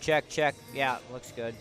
check, check. Yeah, looks good.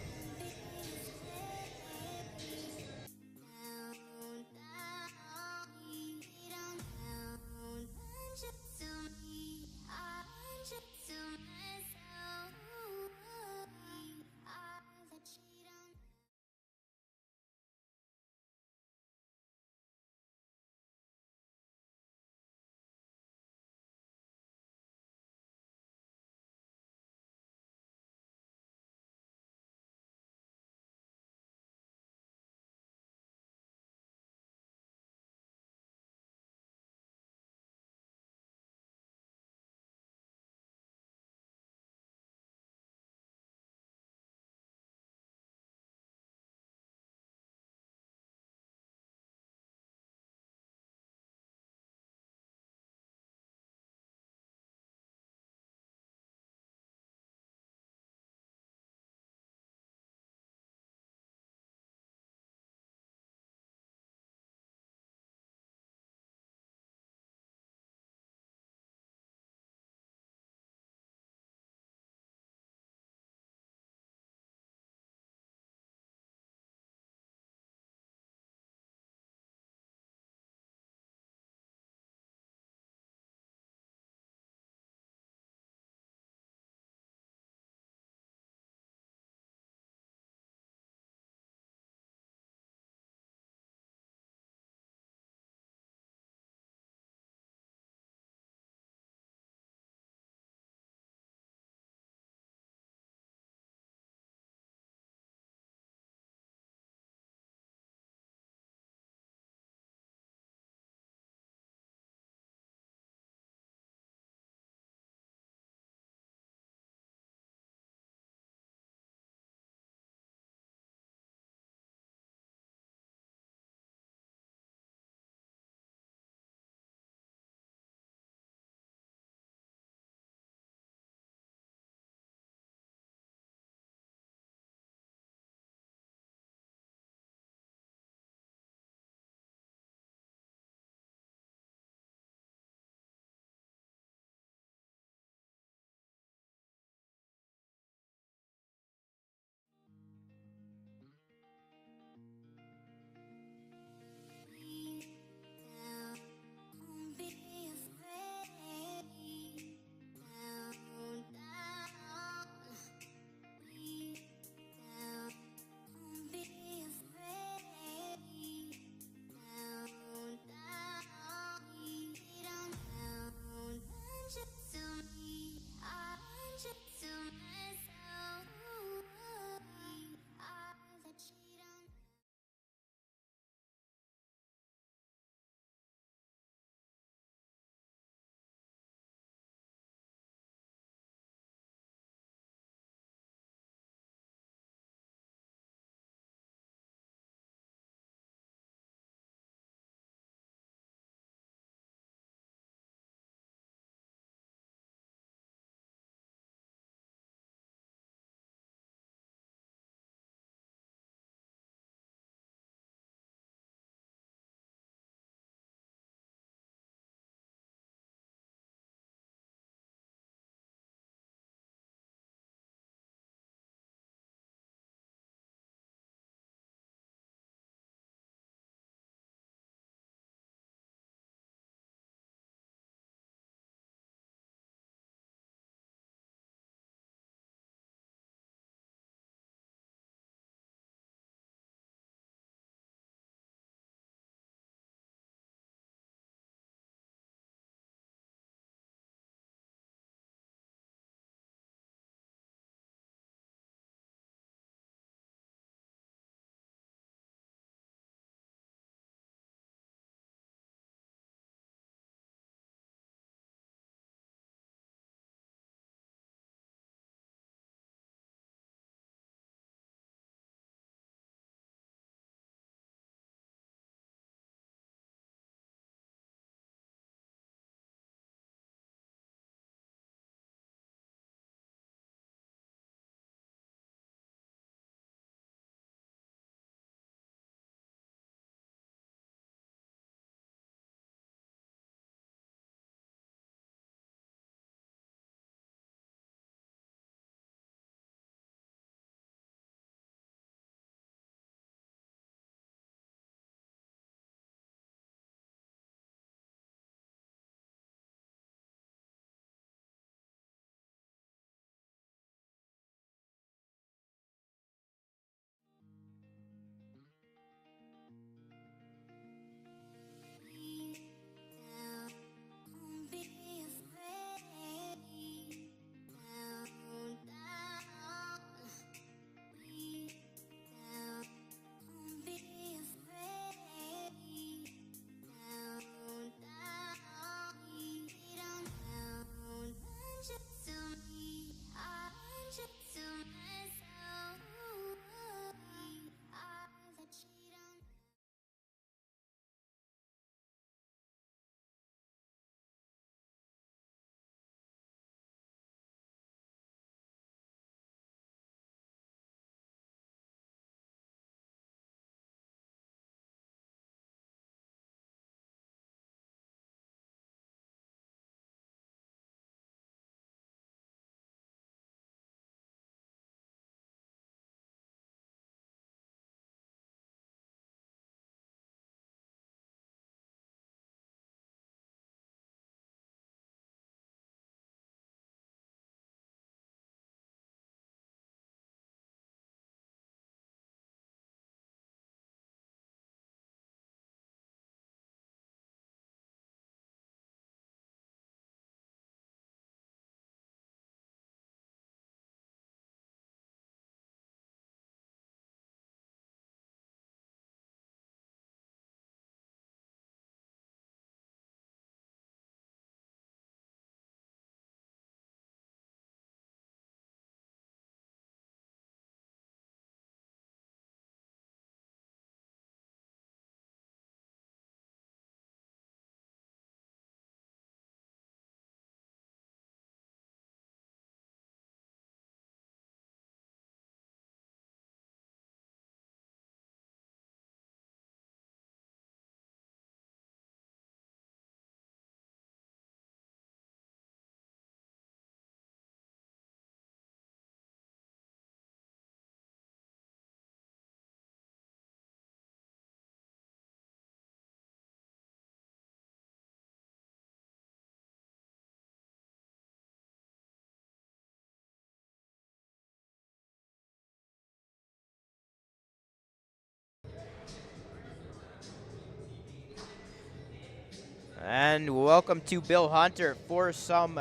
And welcome to Bill Hunter for some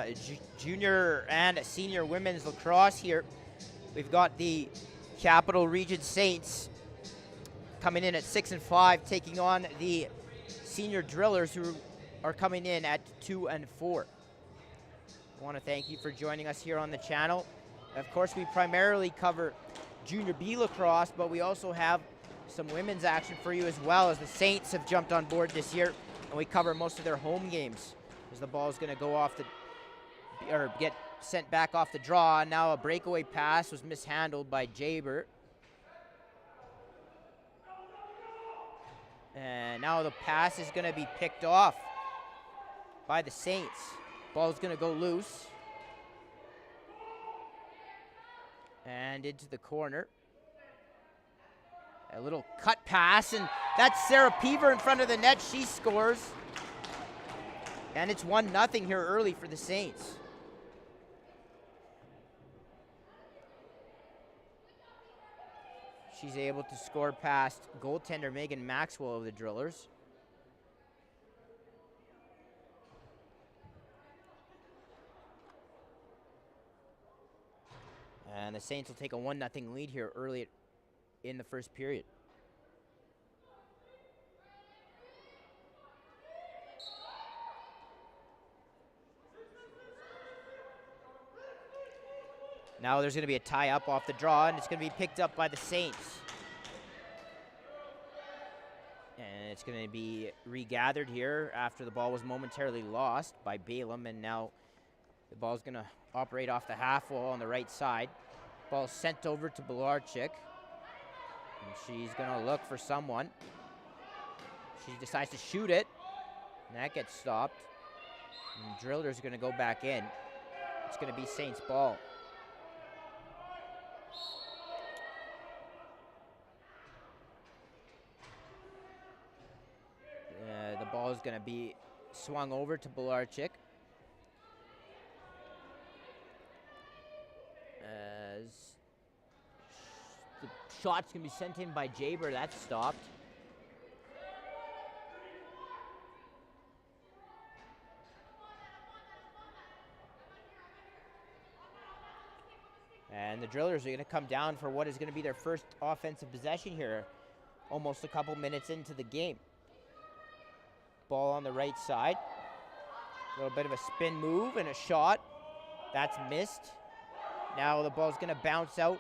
junior and senior women's lacrosse here. We've got the Capital Region Saints coming in at 6-5, taking on the senior drillers who are coming in at 2-4. I want to thank you for joining us here on the channel. Of course, we primarily cover junior B lacrosse, but we also have some women's action for you as well, as the Saints have jumped on board this year, and we cover most of their home games as the ball is going to go off or get sent back off the draw. Now a breakaway pass was mishandled by Jaber. And now the pass is going to be picked off by the Saints. Ball's going to go loose. And into the corner. A little cut pass, and that's Sarah Peaver in front of the net. She scores. And it's 1-0 here early for the Saints. She's able to score past goaltender Megan Maxwell of the Drillers. And the Saints will take a 1-0 lead here early in the first period. Now there's going to be a tie-up off the draw, and it's going to be picked up by the Saints. And it's going to be regathered here after the ball was momentarily lost by Balaam, and now the ball's going to operate off the half wall on the right side. Ball sent over to Belarchik. And she's going to look for someone. She decides to shoot it, and that gets stopped. And Drillers are going to go back in. It's going to be Saints ball. The ball is going to be swung over to Belarchik. As the shot's going to be sent in by Jaber. That's stopped. And the Drillers are going to come down for what is going to be their first offensive possession here, almost a couple minutes into the game. Ball on the right side. A little bit of a spin move and a shot. That's missed. Now the ball's going to bounce out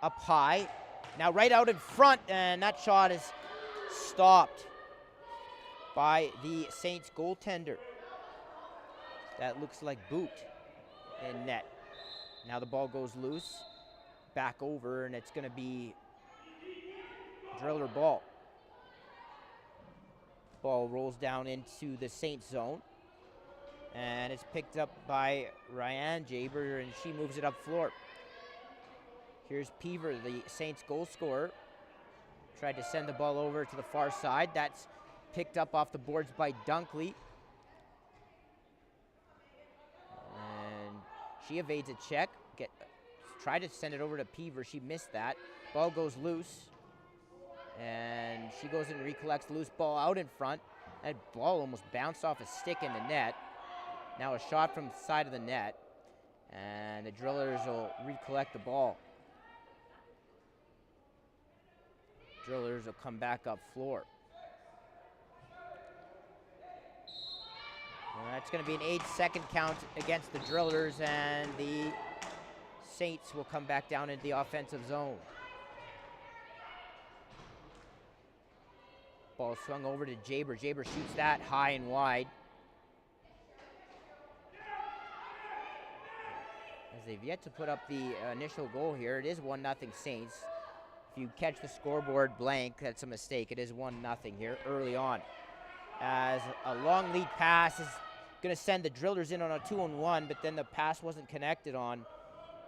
up high. Now right out in front, and that shot is stopped by the Saints goaltender. That looks like boot in net. Now the ball goes loose, back over, and it's going to be Driller ball. Ball rolls down into the Saints zone, and it's picked up by Ryan Jaber, and she moves it up floor. Here's Peaver, the Saints goal scorer. Tried to send the ball over to the far side. That's picked up off the boards by Dunkley. And she evades a check. Tried to send it over to Peaver. She missed that. Ball goes loose. And she goes and recollects the loose ball out in front. That ball almost bounced off a stick in the net. Now a shot from the side of the net. And the Drillers will recollect the ball. Drillers will come back up floor. And that's going to be an 8-second count against the Drillers, and the Saints will come back down into the offensive zone. Ball swung over to Jaber. Jaber shoots that high and wide. As they've yet to put up the initial goal here. It is 1-0 Saints. If you catch the scoreboard blank, that's a mistake. It is 1-0 here early on. As a long lead pass is going to send the Drillers in on a 2-on-1, but then the pass wasn't connected on,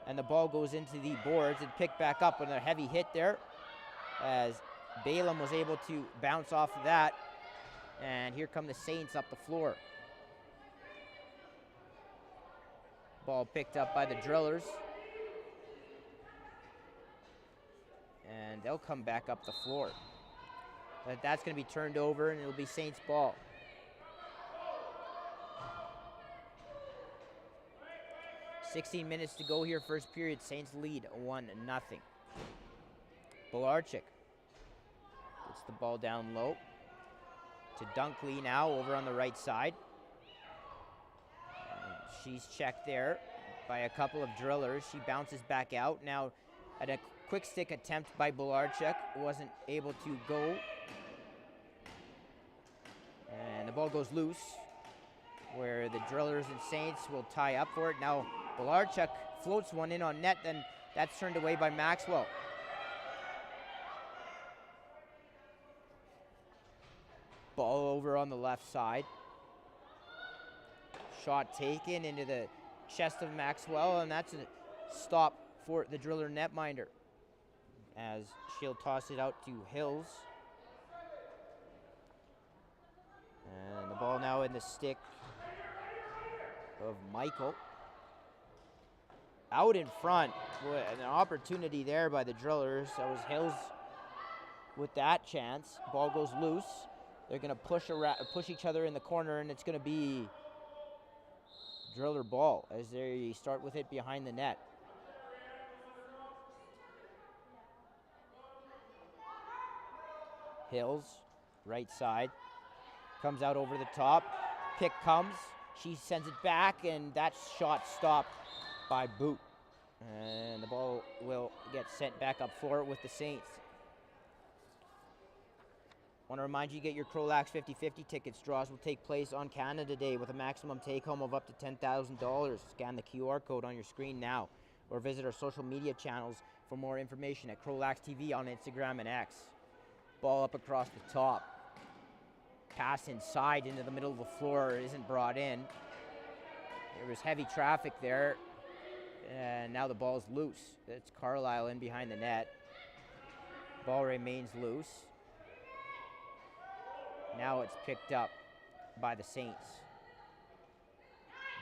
and the ball goes into the boards and picked back up on a heavy hit there, as Balaam was able to bounce off of that, and here come the Saints up the floor. Ball picked up by the Drillers, and they'll come back up the floor. But that's going to be turned over, and it'll be Saints ball. 16 minutes to go here, first period. Saints lead 1-0. Bolarchik gets the ball down low to Dunkley now over on the right side. She's checked there by a couple of drillers. She bounces back out. Now at a quick stick attempt by Bolarchik, wasn't able to go. And the ball goes loose, where the drillers and Saints will tie up for it. Now Bolarchuk floats one in on net, then that's turned away by Maxwell. Ball over on the left side. Shot taken into the chest of Maxwell, and that's a stop for the driller netminder as she'll toss it out to Hills. And the ball now in the stick of Michael. Out in front, an opportunity there by the drillers. That was Hills with that chance. Ball goes loose. They're going to push each other in the corner, and it's going to be driller ball as they start with it behind the net. Hills, right side, comes out over the top. Pick comes. She sends it back, and that shot stopped by Boot. And the ball will get sent back up floor with the Saints. Want to remind you, get your CROW LAX 50/50 tickets. Draws will take place on Canada Day with a maximum take-home of up to $10,000. Scan the QR code on your screen now, or visit our social media channels for more information at CROW LAX TV on Instagram and X. Ball up across the top. Pass inside into the middle of the floor isn't brought in. There was heavy traffic there, and now the ball's loose. It's Carlisle in behind the net. Ball remains loose. Now it's picked up by the Saints.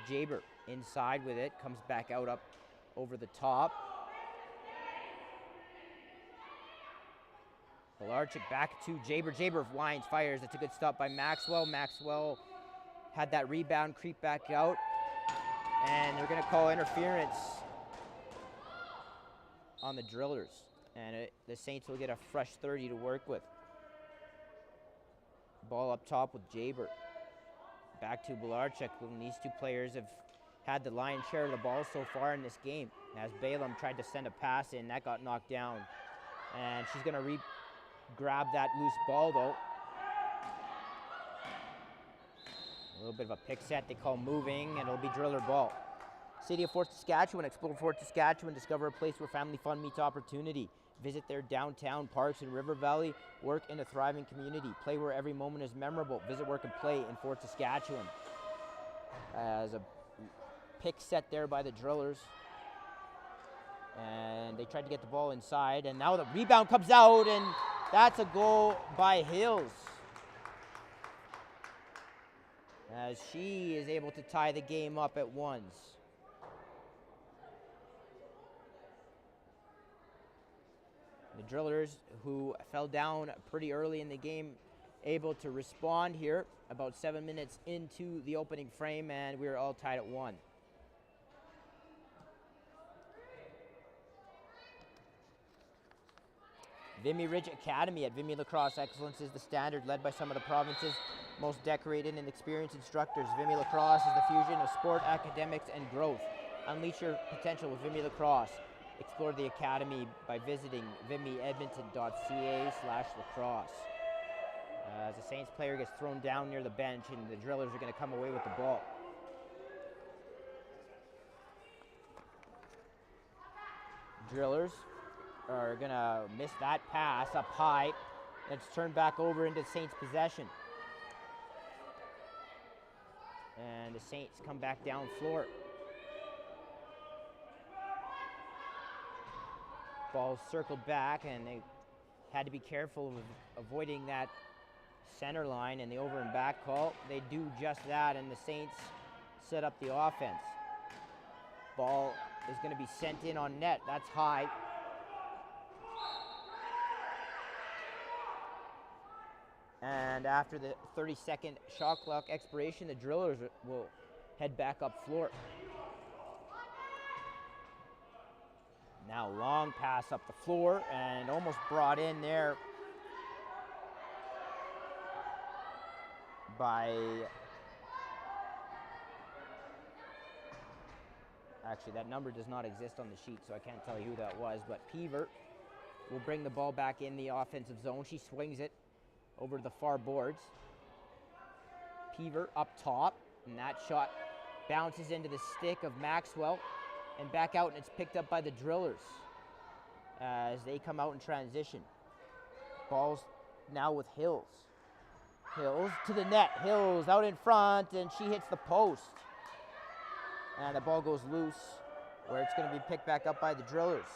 Jaber inside with it, comes back out up over the top. Bolarchik back to Jaber. Jaber winds, fires. It's a good stop by Maxwell. Maxwell had that rebound, creep back out, and they're going to call interference on the drillers, and the Saints will get a fresh 30 to work with. Ball up top with Jaber. Back to Bolarchik, and these two players have had the lion's share of the ball so far in this game. As Balaam tried to send a pass in, that got knocked down. And she's going to grab that loose ball, though. A little bit of a pick set they call moving, and it'll be driller ball. City of Fort Saskatchewan. Explore Fort Saskatchewan. Discover a place where family fun meets opportunity. Visit their downtown parks in River Valley. Work in a thriving community. Play where every moment is memorable. Visit, work, and play in Fort Saskatchewan. As a pick set there by the drillers. And they tried to get the ball inside. And now the rebound comes out, and that's a goal by Hills. As she is able to tie the game up at ones. The drillers, who fell down pretty early in the game, able to respond here about 7 minutes into the opening frame, and we're all tied at 1. Vimy Ridge Academy. At Vimy Lacrosse, excellence is the standard, led by some of the province's most decorated and experienced instructors. Vimy Lacrosse is the fusion of sport, academics, and growth. Unleash your potential with Vimy Lacrosse. Explore the academy by visiting vimyedmonton.ca/lacrosse. As a Saints player gets thrown down near the bench, and the drillers are going to come away with the ball. Drillers are going to miss that pass up high. It's turned back over into Saints possession. And the Saints come back down floor. Ball circled back, and they had to be careful of avoiding that center line and the over and back call. They do just that, and the Saints set up the offense. Ball is going to be sent in on net. That's high. And after the 30-second shot clock expiration, the drillers will head back up floor. Now long pass up the floor and almost brought in there by, actually that number does not exist on the sheet, so I can't tell you who that was, but Peaver will bring the ball back in the offensive zone. She swings it over to the far boards. Peaver up top, and that shot bounces into the stick of Maxwell and back out, and it's picked up by the Drillers as they come out in transition. Ball's now with Hills. Hills to the net. Hills out in front, and she hits the post. And the ball goes loose, where it's going to be picked back up by the Drillers.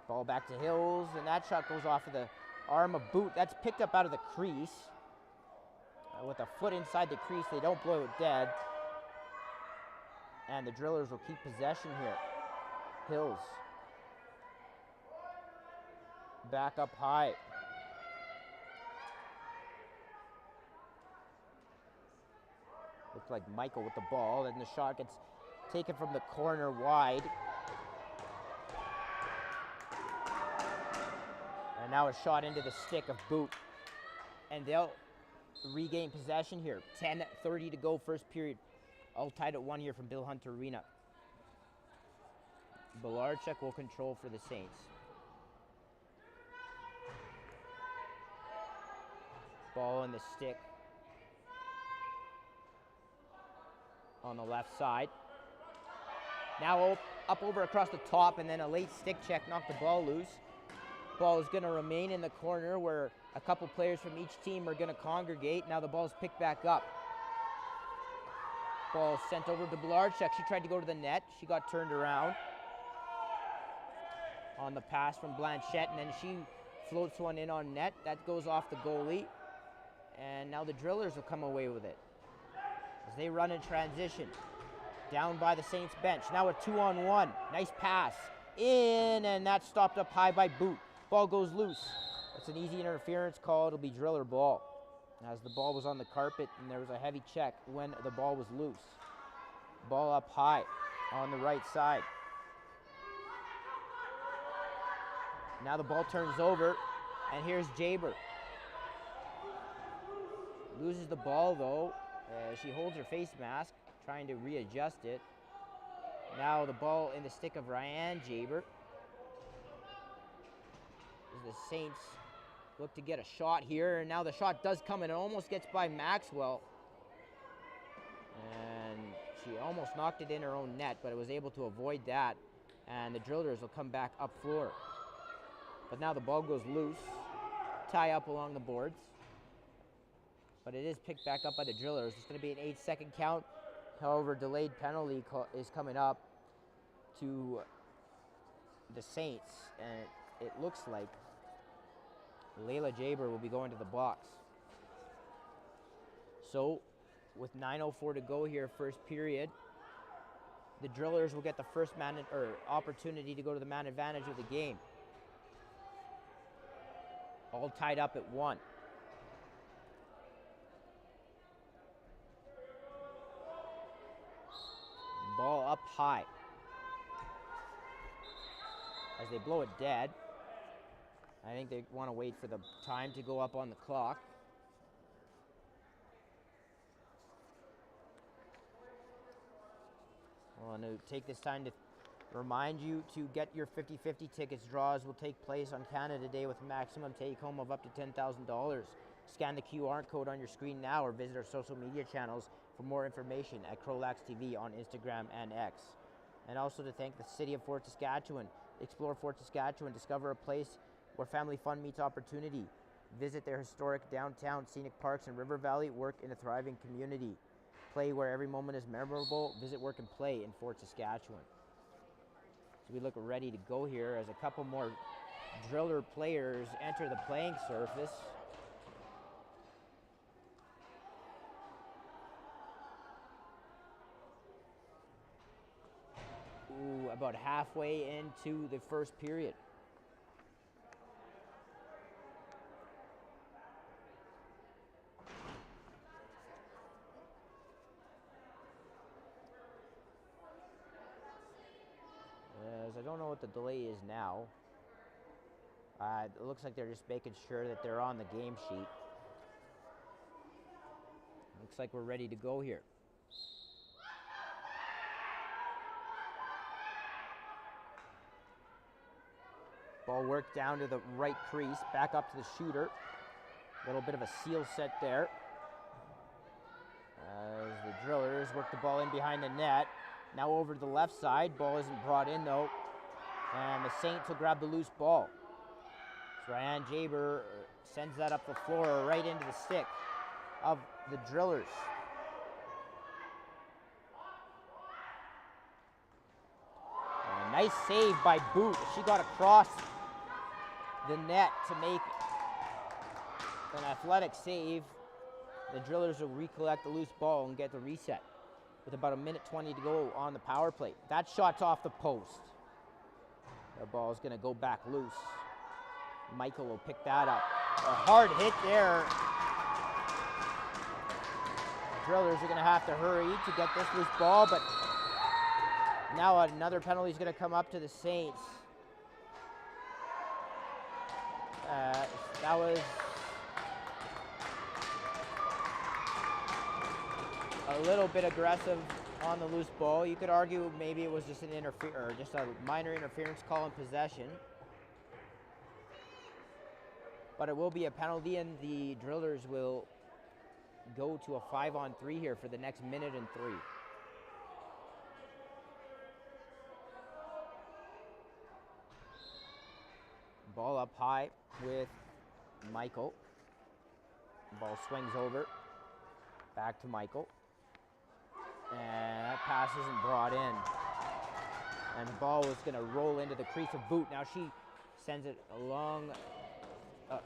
Ball back to Hills, and that shot goes off of the arm of Boot. That's picked up out of the crease. With a foot inside the crease, they don't blow it dead. And the Drillers will keep possession here. Hills. Back up high. Looks like Michael with the ball, and the shot gets taken from the corner wide. And now a shot into the stick of Boot. And they'll regain possession here. 10:30 to go, first period. All tied at 1 here from Bill Hunter Arena. Belarchuk will control for the Saints. Ball in the stick on the left side. Now up over across the top, and then a late stick check knocked the ball loose. Ball is going to remain in the corner where a couple players from each team are going to congregate. Now the ball is picked back up. Ball sent over to Belarchuk. She tried to go to the net. She got turned around on the pass from Blanchette, and then she floats one in on net. That goes off the goalie. And now the Drillers will come away with it as they run in transition. Down by the Saints bench. Now a 2-on-1. Nice pass. In, and that's stopped up high by Boot. Ball goes loose. It's an easy interference call. It'll be Driller ball. As the ball was on the carpet and there was a heavy check when the ball was loose. Ball up high on the right side. Now the ball turns over, and here's Jaber. Loses the ball though. She holds her face mask, trying to readjust it. Now the ball in the stick of Ryan Jaber. As the Saints look to get a shot here, and now the shot does come, and it almost gets by Maxwell. And she almost knocked it in her own net, but it was able to avoid that. And the Drillers will come back up floor. But now the ball goes loose. Tie up along the boards. But it is picked back up by the Drillers. It's going to be an 8-second count. However, delayed penalty is coming up to the Saints, and it looks like Layla Jaber will be going to the box. So, with 9:04 to go here, first period, the Drillers will get the first opportunity to go to the man advantage of the game. All tied up at 1. Ball up high. As they blow it dead. I think they want to wait for the time to go up on the clock. I want to take this time to remind you to get your 50/50 tickets. Draws will take place on Canada Day with a maximum take-home of up to $10,000. Scan the QR code on your screen now or visit our social media channels for more information at CROW LAX TV on Instagram and X. And also to thank the City of Fort Saskatchewan. Explore Fort Saskatchewan, discover a place where family fun meets opportunity. Visit their historic downtown, scenic parks and River Valley. Work in a thriving community. Play where every moment is memorable. Visit, work, and play in Fort Saskatchewan. So we look ready to go here as a couple more Driller players enter the playing surface. About halfway into the first period. I don't know what the delay is now. It looks like they're just making sure that they're on the game sheet. Looks like we're ready to go here. Ball worked down to the right crease, back up to the shooter. A little bit of a seal set there. As the Drillers work the ball in behind the net. Now over to the left side. Ball isn't brought in though. And the Saints will grab the loose ball. So Ryan Jaber sends that up the floor right into the stick of the Drillers. And a nice save by Boot. She got across the net to make an athletic save. The Drillers will recollect the loose ball and get the reset with about 1:20 to go on the power play. That shot's off the post. The ball's going to go back loose. Michael will pick that up. A hard hit there. The Drillers are going to have to hurry to get this loose ball, but now another penalty is going to come up to the Saints. That was a little bit aggressive on the loose ball. You could argue maybe it was just just a minor interference call in possession. But it will be a penalty, and the Drillers will go to a 5-on-3 here for the next 1:03. Ball up high with Michael. Ball swings over. Back to Michael. And that pass isn't brought in. And the ball was going to roll into the crease of Boot. Now she sends it along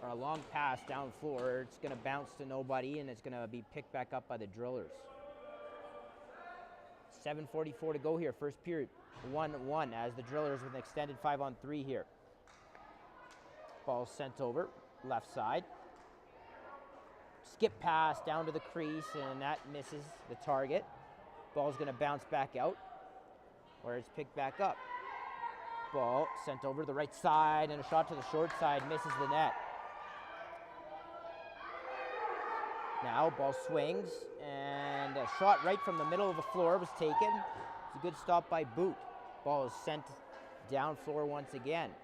a long pass down floor. It's going to bounce to nobody, and it's going to be picked back up by the Drillers. 7:44 to go here, first period. 1-1 as the Drillers with an extended 5-on-3 here. Ball sent over, left side. Skip pass down to the crease, and that misses the target. Ball's going to bounce back out, where it's picked back up. Ball sent over to the right side, and a shot to the short side misses the net. Now ball swings, and a shot right from the middle of the floor was taken. It's a good stop by Boot. Ball is sent down floor once again.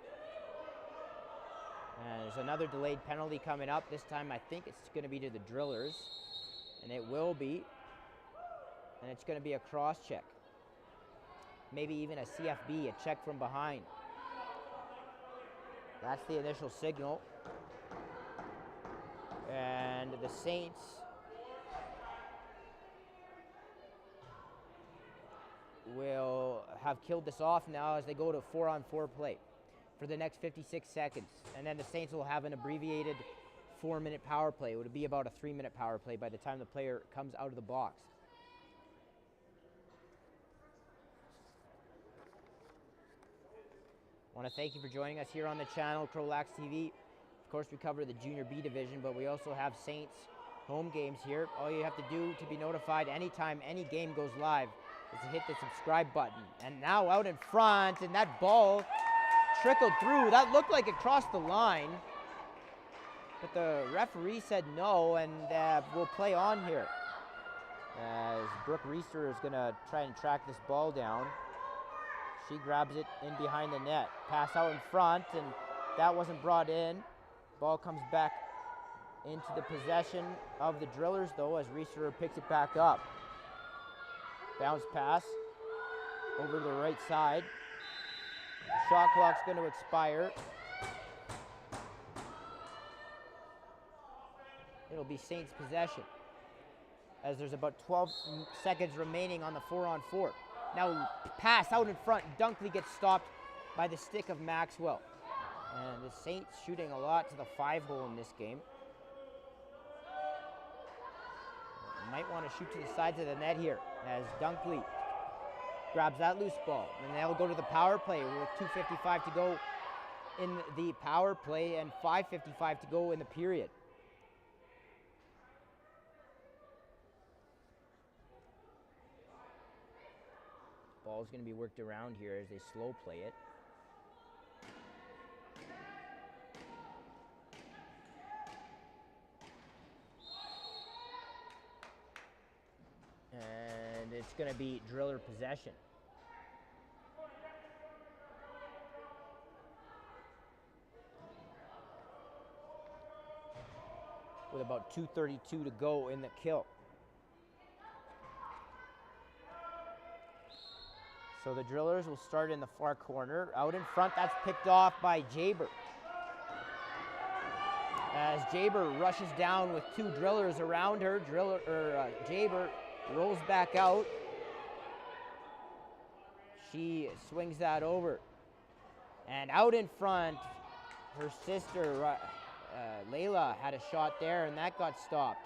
And there's another delayed penalty coming up. This time I think it's going to be to the Drillers, and it will be. And it's going to be a cross check. Maybe even a CFB, a check from behind. That's the initial signal. And the Saints will have killed this off now as they go to 4-on-4 play for the next 56 seconds. And then the Saints will have an abbreviated 4-minute power play. It would be about a 3-minute power play by the time the player comes out of the box. I want to thank you for joining us here on the channel, CROW LAX TV. Of course, we cover the Junior B division, but we also have Saints home games here. All you have to do to be notified anytime any game goes live is to hit the subscribe button. And now out in front, and that ball trickled through. That looked like it crossed the line, but the referee said no, and we'll play on here. As Brooke Reister is going to try and track this ball down. She grabs it in behind the net. Pass out in front, and that wasn't brought in. Ball comes back into the possession of the Drillers, though, as Reister picks it back up. Bounce pass over to the right side. Shot clock's going to expire. It'll be Saints possession, as there's about 12 seconds remaining on the 4-on-4. Now pass out in front. Dunkley gets stopped by the stick of Maxwell. And the Saints shooting a lot to the 5-hole in this game. Might want to shoot to the sides of the net here as Dunkley grabs that loose ball. And they'll go to the power play with 2:55 to go in the power play and 5:55 to go in the period. Ball's going to be worked around here as they slow play it. going to be driller possession. With about 2:32 to go in the kill. So the drillers will start in the far corner. Out in front, that's picked off by Jaber. As Jaber rushes down with two drillers around her, Jaber rolls back out. She swings that over. And out in front, her sister, Layla, had a shot there, and that got stopped.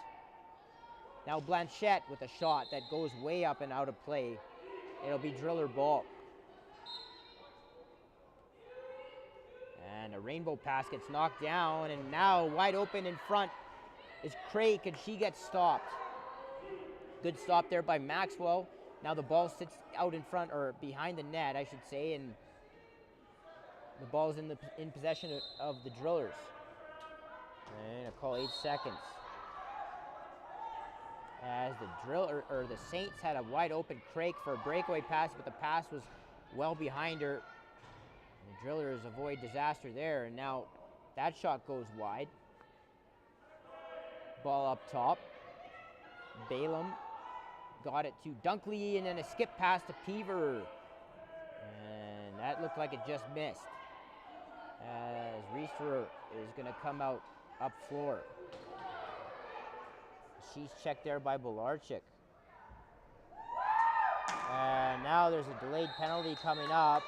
Now Blanchette with a shot that goes way up and out of play. It'll be driller ball. And a rainbow pass gets knocked down, and now wide open in front is Craik, and she gets stopped. Good stop there by Maxwell. Now the ball sits out in front, or behind the net, I should say, and the ball's in possession of the drillers. And a call 8 seconds. As the Saints had a wide open Craik for a breakaway pass, but the pass was well behind her. And the drillers avoid disaster there, and now that shot goes wide. Ball up top. Balaam got it to Dunkley, and then a skip pass to Peaver. And that looked like it just missed. As Reister is going to come out up floor. She's checked there by Bolarchik. And now there's a delayed penalty coming up.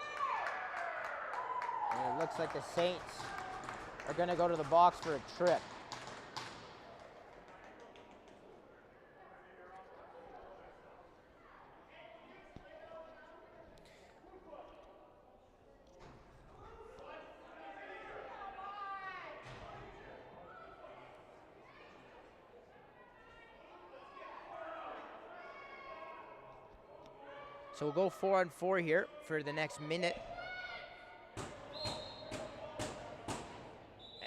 And it looks like the Saints are going to go to the box for a trip. So we'll go 4-on-4 here for the next minute.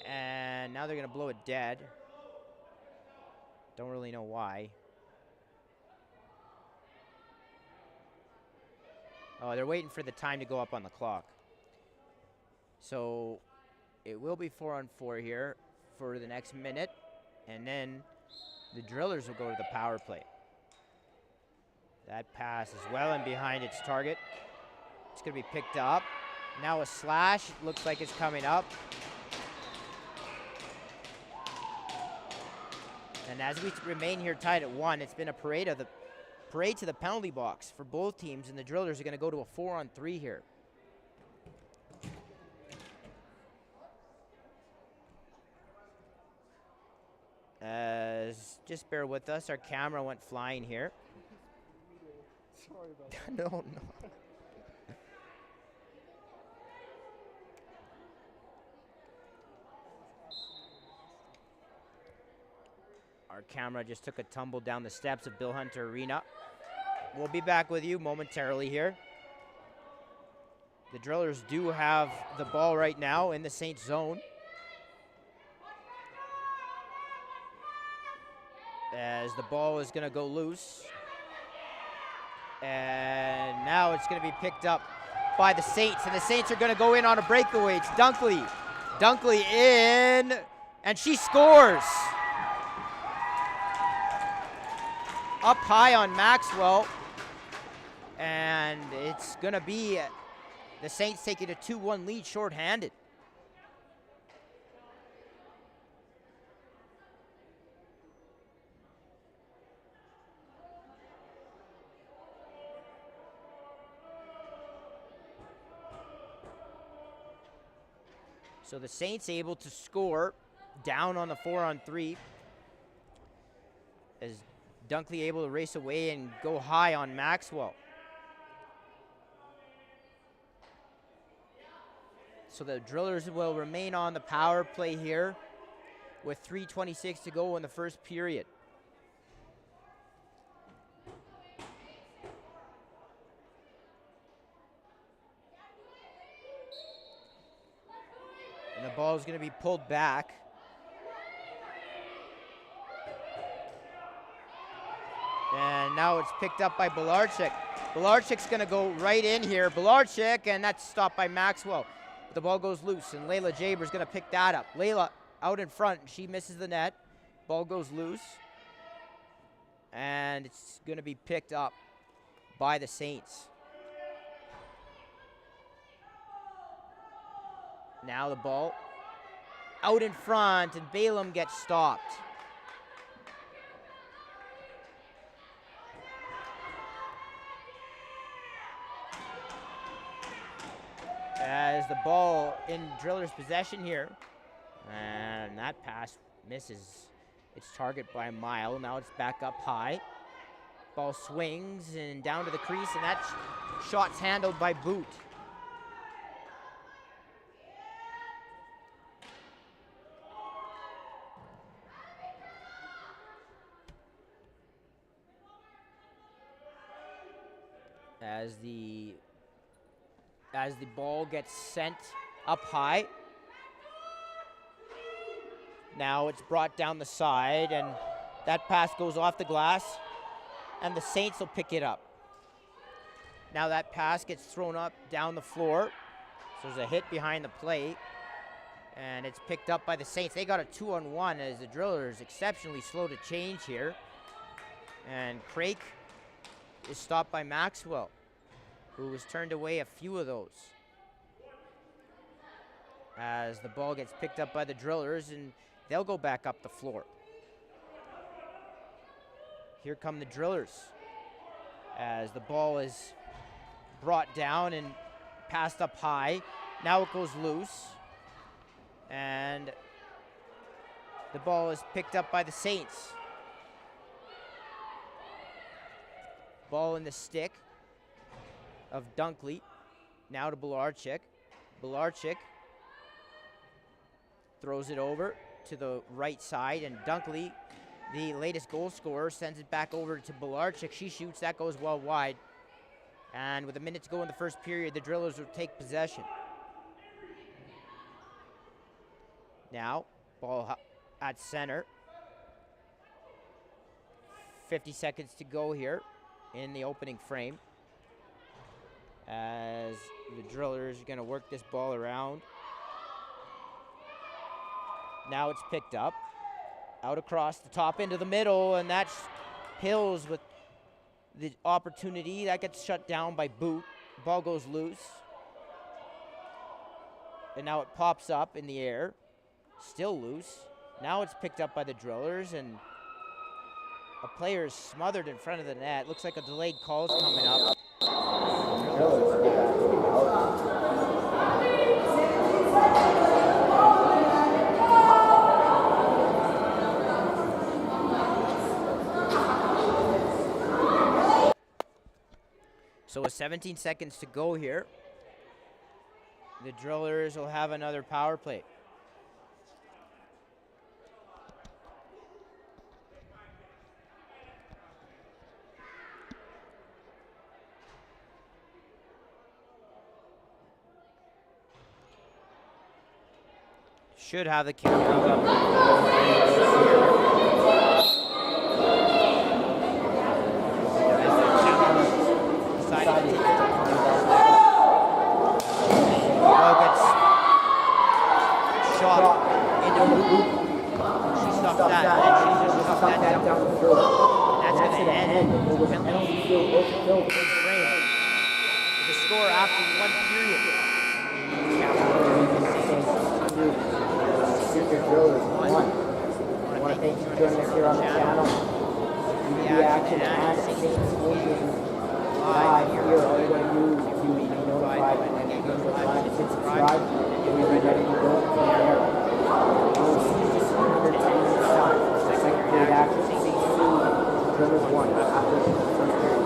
And now they're going to blow it dead. Don't really know why. Oh, they're waiting for the time to go up on the clock. So it will be 4-on-4 here for the next minute. And then the drillers will go to the power play. That pass is well and behind its target. It's going to be picked up. Now a slash. Looks like it's coming up. And as we remain here tied at 1, it's been a parade to the penalty box for both teams, and the drillers are going to go to a 4-on-3 here. Just bear with us. Our camera went flying here. Sorry about that. No. Our camera just took a tumble down the steps of Bill Hunter Arena. We'll be back with you momentarily here. The drillers do have the ball right now in the Saints zone. As the ball is going to go loose. And now it's going to be picked up by the Saints. And the Saints are going to go in on a breakaway. It's Dunkley. Dunkley in. And she scores. Up high on Maxwell. And it's going to be the Saints taking a 2-1 lead shorthanded. So the Saints able to score down on the 4-on-3 as Dunkley able to race away and go high on Maxwell. So the drillers will remain on the power play here with 3:26 to go in the first period. And the ball is going to be pulled back. And now it's picked up by Belarchik. Belarchik's going to go right in here. Belarchik, and that's stopped by Maxwell. The ball goes loose, and Layla Jaber's going to pick that up. Layla out in front. She misses the net. Ball goes loose. And it's going to be picked up by the Saints. Now the ball out in front, and Balaam gets stopped. As the ball in Driller's possession here. And that pass misses its target by a mile. Now it's back up high. Ball swings and down to the crease, and that shot's handled by Boot. As the ball gets sent up high. Now it's brought down the side, and that pass goes off the glass, and the Saints will pick it up. Now that pass gets thrown up down the floor. So there's a hit behind the plate, and it's picked up by the Saints. They got a 2-on-1 as the Drillers exceptionally slow to change here. And Craik is stopped by Maxwell, who was turned away a few of those. As the ball gets picked up by the Drillers, and they'll go back up the floor. Here come the Drillers as the ball is brought down and passed up high. Now it goes loose, and the ball is picked up by the Saints. Ball in the stick of Dunkley. Now to Belarchik. Belarchik throws it over to the right side, and Dunkley, the latest goal scorer, sends it back over to Belarchik. She shoots, that goes well wide. And with a minute to go in the first period, the Drillers will take possession. Now, ball at center. 50 seconds to go here in the opening frame, as the Drillers are going to work this ball around. Now it's picked up, out across the top into the middle, and that's Hills with the opportunity. That gets shut down by Boot. Ball goes loose. And now it pops up in the air, still loose. Now it's picked up by the Drillers, and a player is smothered in front of the net. Looks like a delayed call is coming up. So with 17 seconds to go here, the Drillers will have another power play. Should have the camera up. The score after one period. I want to thank you for joining us here on the channel. The action and live here. All you're going to do is be notified when the game goes live. Hit subscribe, and we'll be ready to go from there. We'll see you just under 10 minutes time. Second period action. Drillers 1 after the first period.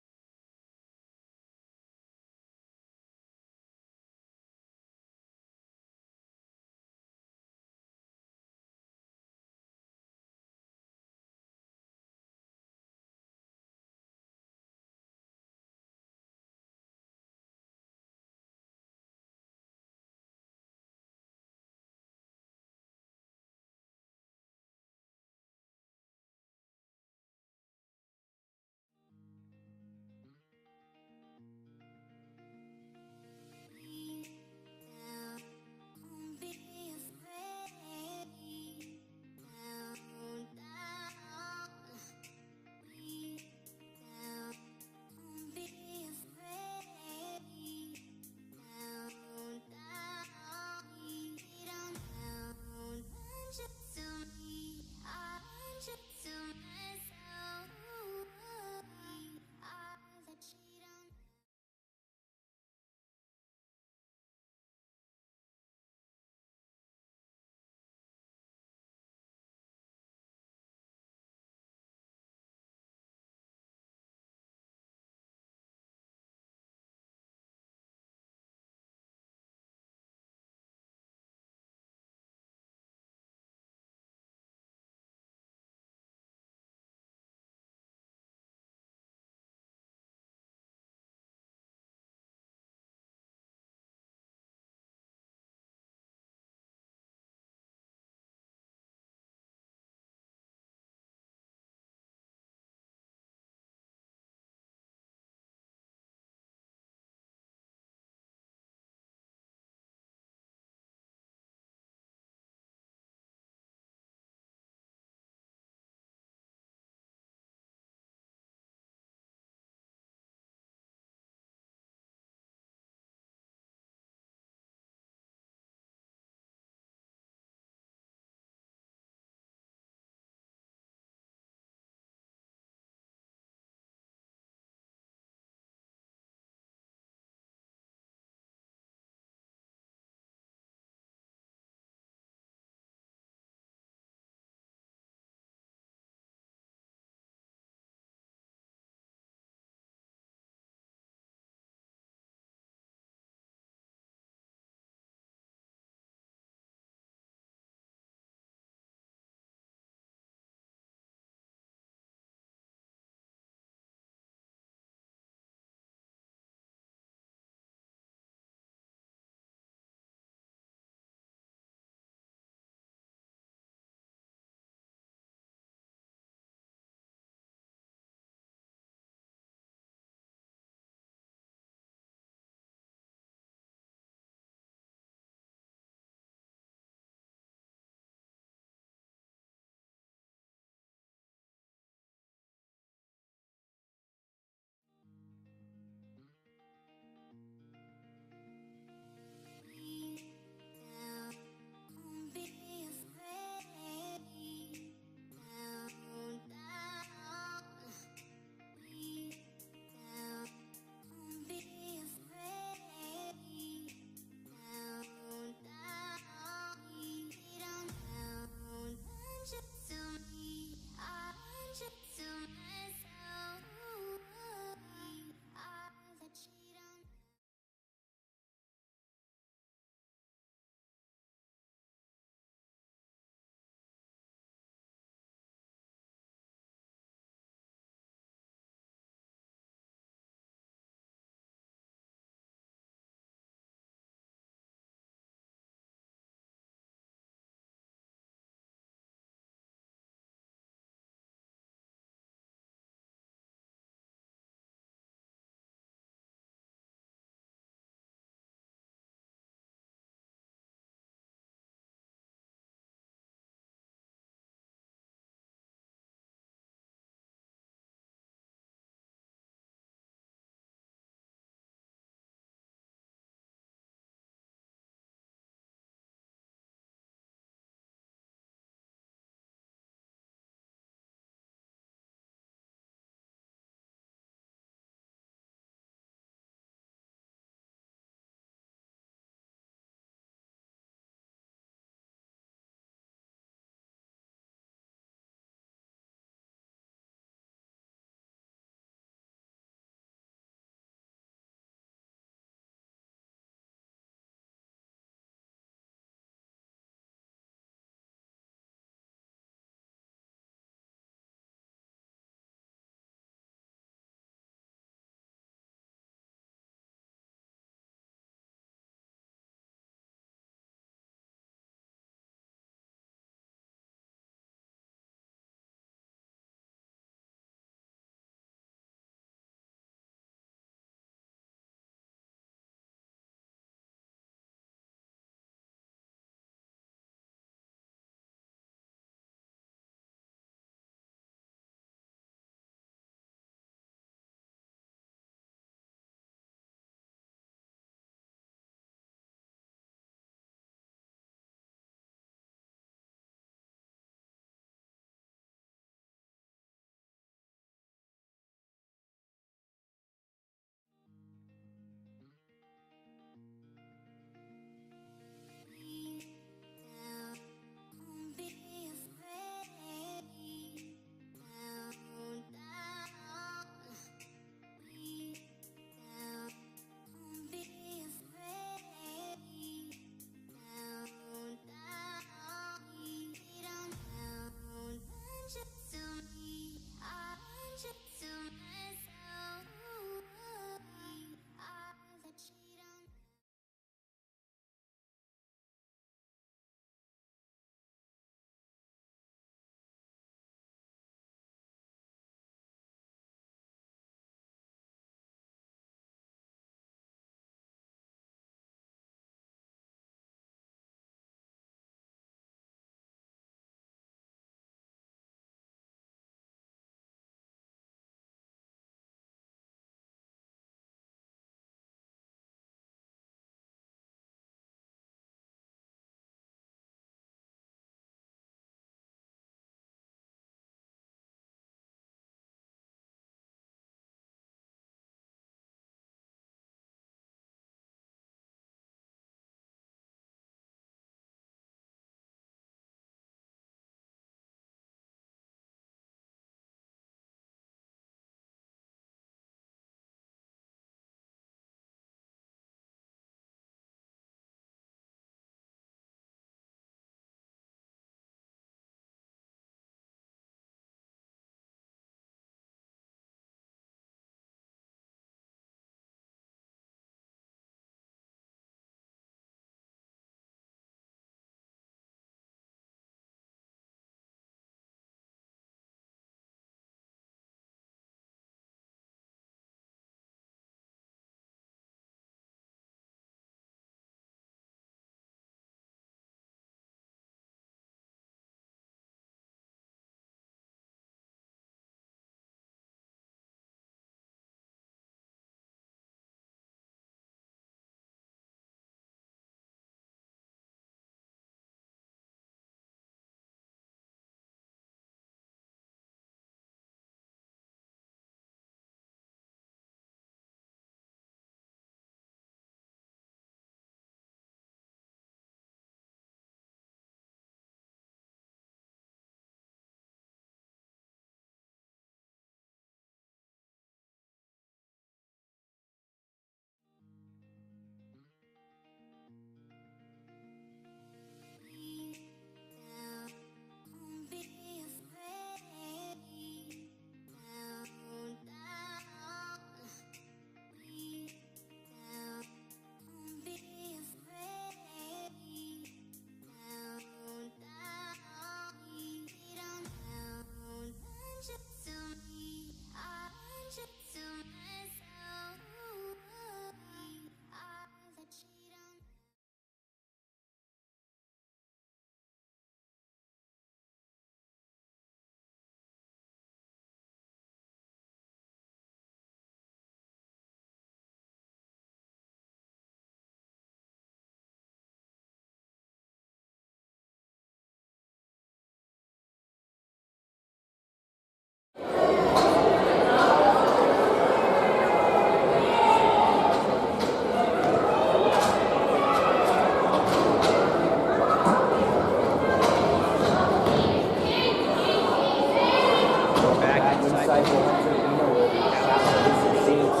side will enter Arena will be Capital Region Saints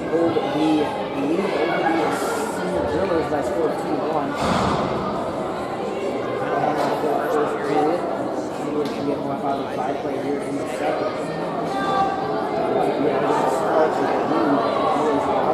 hold the lead over the senior drillers by score of 2-1. First period. Seniors can get 1-5 play here in the second. We are going to start with the lead. Drillers out.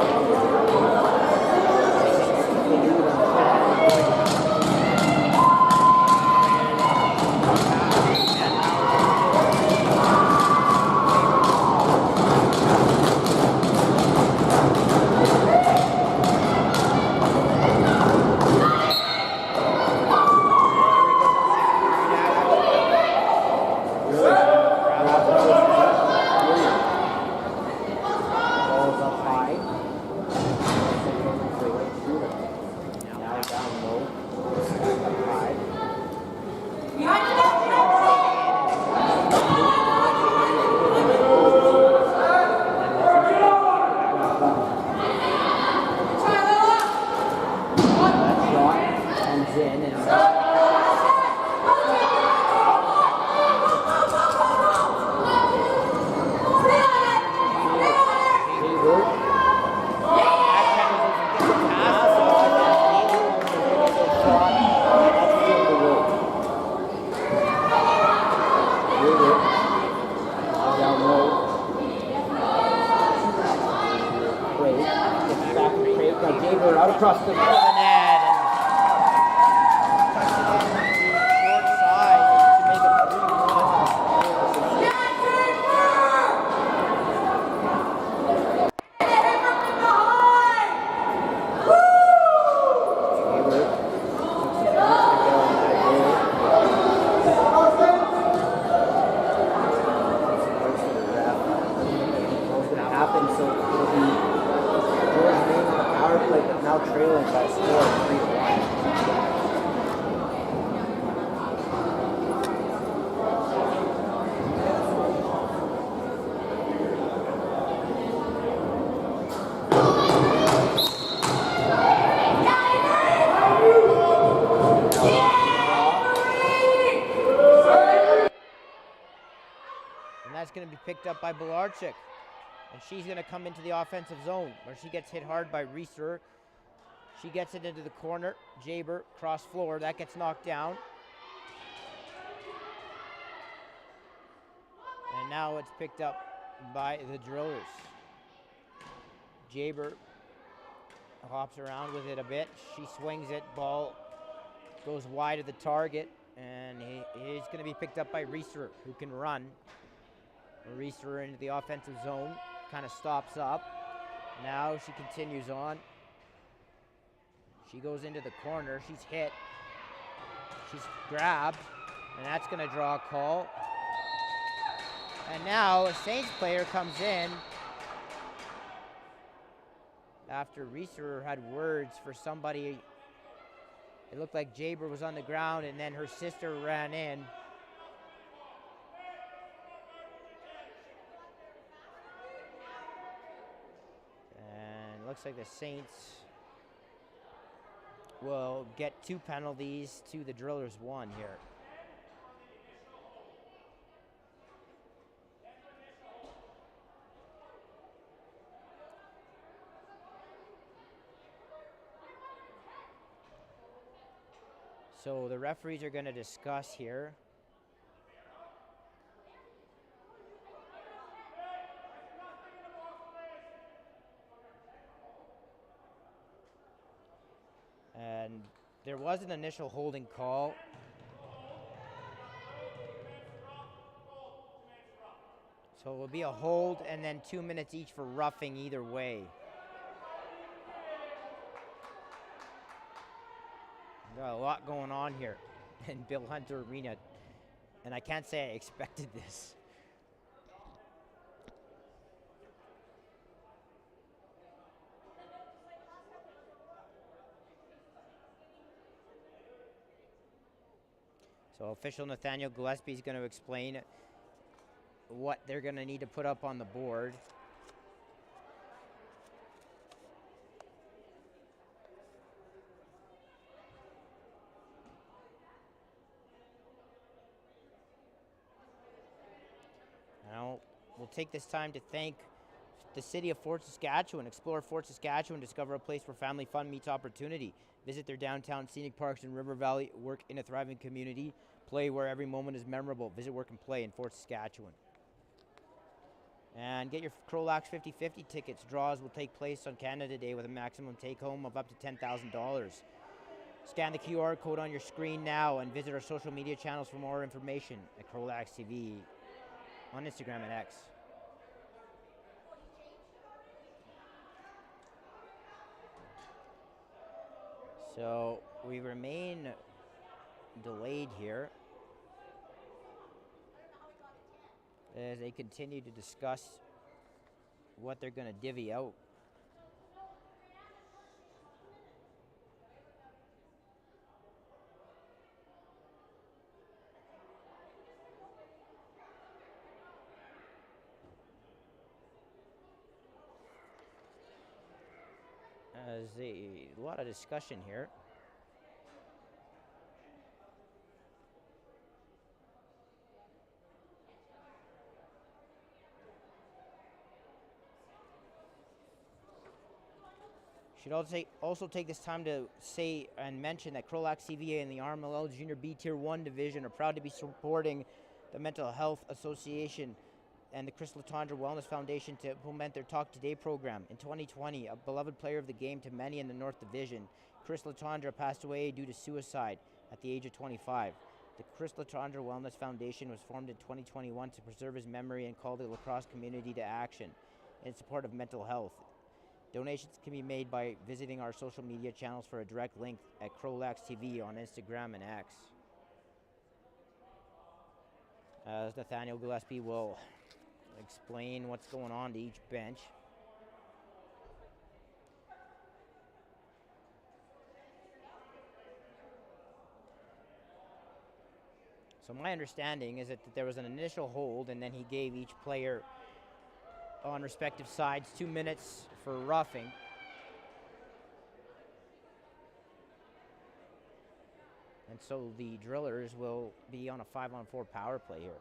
The lead on across the net and touches it to the short side to make it 3-1. Happen, so it'll be George Main on the power play, but now trailing by a score of 3-1. And that's going to be picked up by Belarchik. And she's going to come into the offensive zone where she gets hit hard by Reeser. She gets it into the corner. Jaber, cross floor. That gets knocked down. And now it's picked up by the Drillers. Jaber hops around with it a bit. She swings it. Ball goes wide of the target. And he's going to be picked up by Reeser, who can run. Reeser into the offensive zone. Kind of stops up. Now she continues on. She goes into the corner. She's hit. She's grabbed. And that's going to draw a call. And now a Saints player comes in after Reeser had words for somebody. It looked like Jaber was on the ground, and then her sister ran in. Looks like the Saints will get 2 penalties to the Drillers 1 here. So the referees are going to discuss here. And there was an initial holding call. So it will be a hold and then 2 minutes each for roughing either way. Got a lot going on here in Bill Hunter Arena. And I can't say I expected this. So official Nathaniel Gillespie is going to explain what they're going to need to put up on the board. will take this time to thank the city of Fort Saskatchewan. Explore Fort Saskatchewan, discover a place where family fun meets opportunity. Visit their downtown scenic parks in River Valley, work in a thriving community, play where every moment is memorable. Visit, work, and play in Fort Saskatchewan. And get your CROW LAX 50/50 tickets. Draws will take place on Canada Day with a maximum take-home of up to $10,000. Scan the QR code on your screen now and visit our social media channels for more information at CROW LAX TV on Instagram and X. So we remain delayed here as they continue to discuss what they're going to divvy out. As a lot of discussion here. Should also take this time to say and mention that CROW LAX TV and the RMLL Junior B Tier 1 division are proud to be supporting the Mental Health Association and the Chris Letendre Wellness Foundation to implement their Talk Today program. In 2020, a beloved player of the game to many in the North Division, Chris Letendre passed away due to suicide at the age of 25. The Chris Letendre Wellness Foundation was formed in 2021 to preserve his memory and call the lacrosse community to action in support of mental health. Donations can be made by visiting our social media channels for a direct link at CROW LAX TV on Instagram and X. As Nathaniel Gillespie will explain what's going on to each bench. So my understanding is that there was an initial hold and then he gave each player on respective sides 2 minutes for roughing. And so the drillers will be on a 5-on-4 power play here.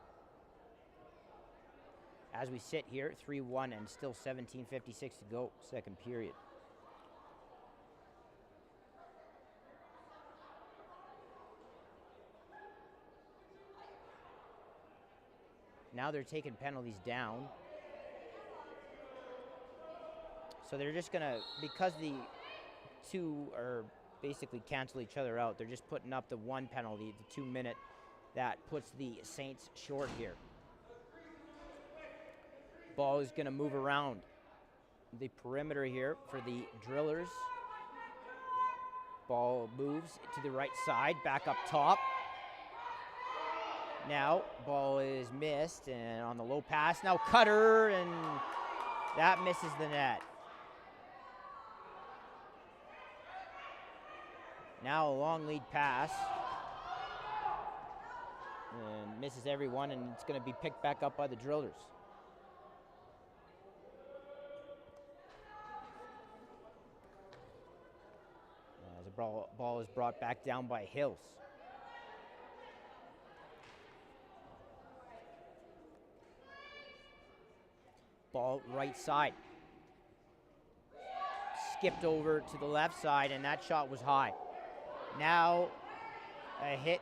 As we sit here, 3-1 and still 17:56 to go, second period. Now they're taking penalties down. So they're just gonna, because the two are basically cancel each other out, they're just putting up the one penalty, the 2 minute, that puts the Saints short here. Ball is gonna move around the perimeter here for the drillers. Ball moves to the right side, back up top. Now, ball is missed, and on the low pass, now cutter, and that misses the net. Now a long lead pass, and misses everyone, and it's going to be picked back up by the drillers. As the ball is brought back down by Hills. Ball right side. Skipped over to the left side, and that shot was high. Now a hit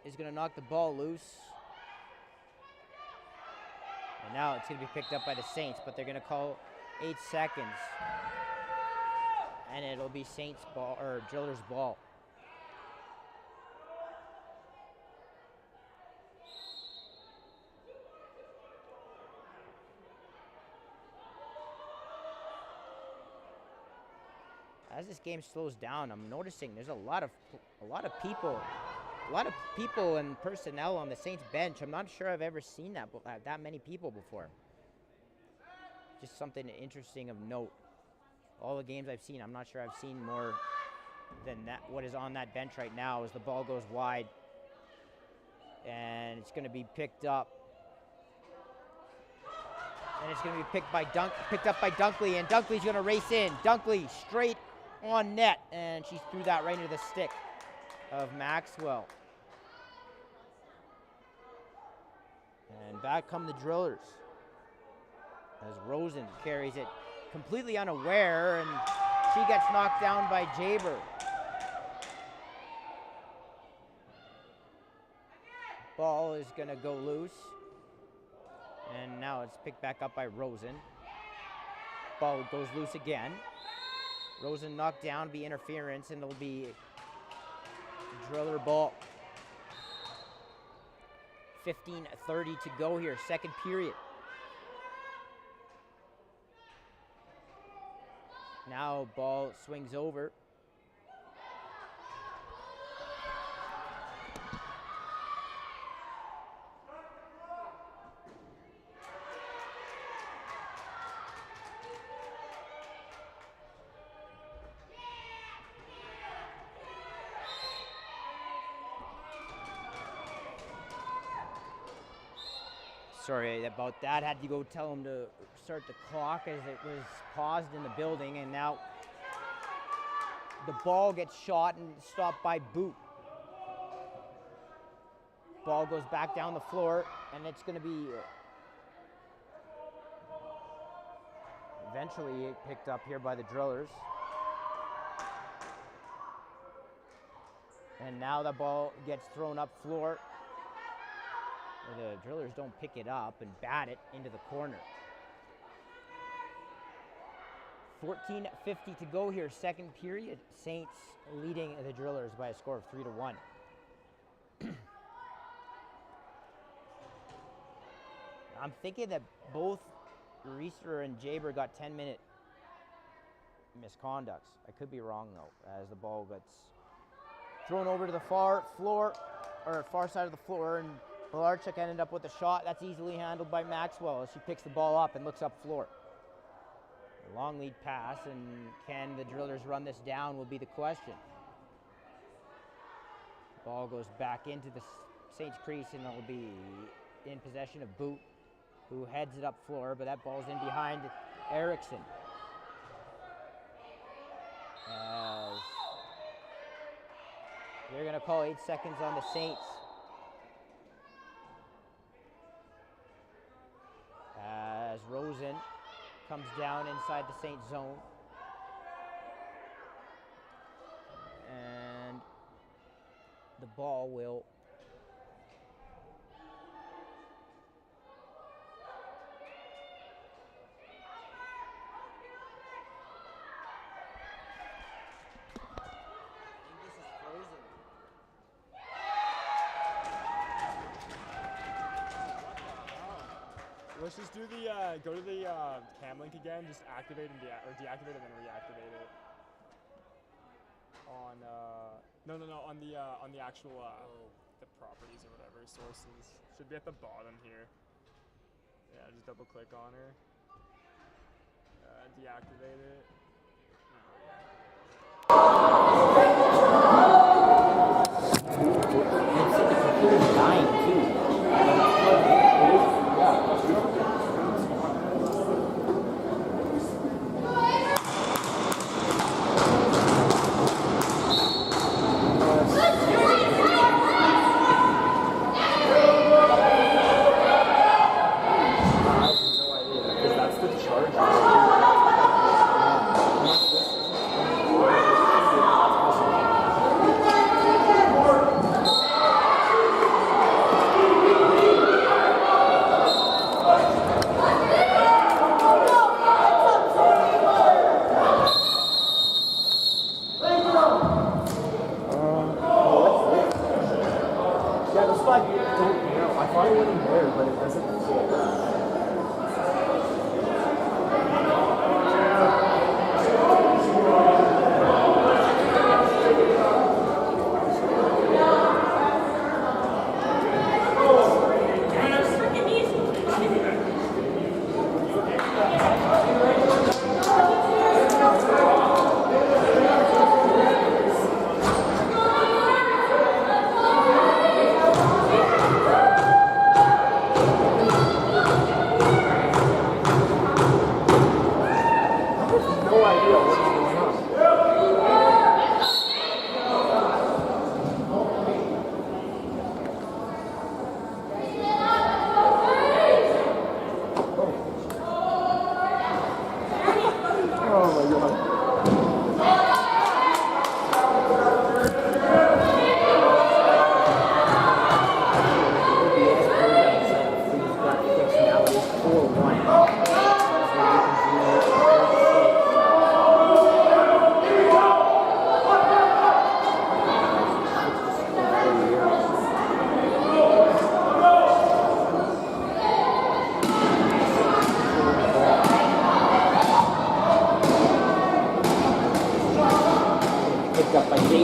is going to knock the ball loose. And now it's going to be picked up by the Saints, but they're going to call 8 seconds. And it'll be Saints ball, or Drillers ball. As this game slows down, I'm noticing there's a lot of people and personnel on the Saints bench. I'm not sure I've ever seen that many people before. Just something interesting of note. All the games I've seen, I'm not sure I've seen more than that. What is on that bench right now as the ball goes wide, and it's going to be picked up. And it's going to be picked up by Dunkley, and Dunkley's going to race in. Dunkley straight on net, and she threw that right into the stick of Maxwell. And back come the Drillers. as Rosen carries it completely unaware, and she gets knocked down by Jaber. Ball is going to go loose, and now it's picked back up by Rosen. Ball goes loose again. Rosen knocked down, be interference, and it'll be driller ball. 15:30 to go here, second period. Now ball swings over. Sorry about that. Had to go tell him to start the clock as it was paused in the building, and now the ball gets shot and stopped by boot. Ball goes back down the floor, and it's going to be eventually picked up here by the drillers. And now the ball gets thrown up floor. The drillers don't pick it up and bat it into the corner. 14:50 to go here, second period. Saints leading the drillers by a score of 3-1. I'm thinking that both Reister and Jaber got 10-minute misconducts. I could be wrong though, as the ball gets thrown over to the far side of the floor, and Pilarchuk ended up with a shot that's easily handled by Maxwell as she picks the ball up and looks up floor. A long lead pass, and can the drillers run this down will be the question. Ball goes back into the Saints crease, and it'll be in possession of Boot, who heads it up floor, but that ball's in behind Erickson. As they're going to call 8 seconds on the Saints. As Rosen comes down inside the Saint zone. And the ball will Let's just do the, go to the cam link again, just activate and deactivate and then reactivate it. On, no, on the actual, the properties or whatever, sources. Should be at the bottom here. Yeah, just double click on her. Deactivate it. It's dying too.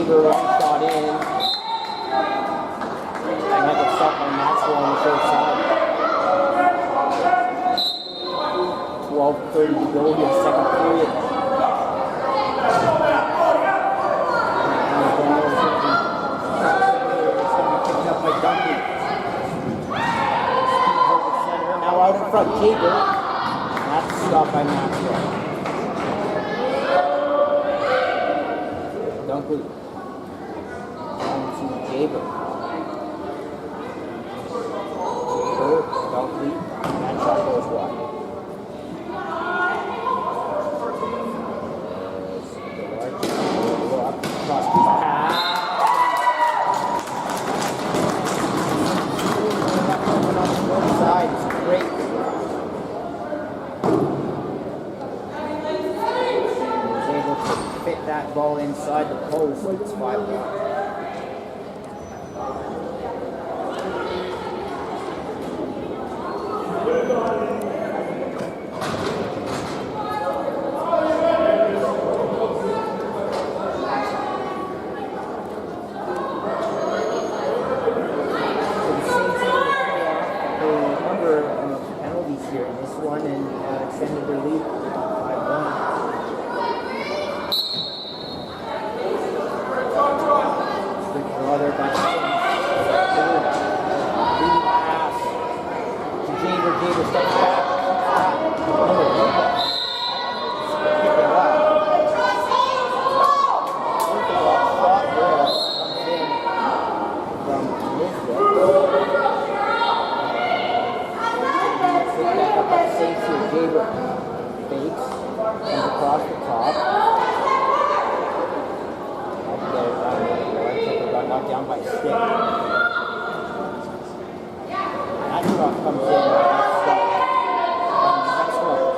Jaber, one shot in. And that gets stopped by Maxwell on the third side. 12:30 to go here, second period. Up by Dunkley. Now out in front, Jaber. That's stopped by Maxwell. Dunkley. Down to Jaber. Jaber, Dunkley. That shot goes wide. That ball inside the post, it's 5-1. Penalties here in this one and extended their lead 5-1. Brother back to pass to Jaber. Jaber steps back. Jaber fakes, comes across the top. Got knocked down by a stick. That shot comes in. That's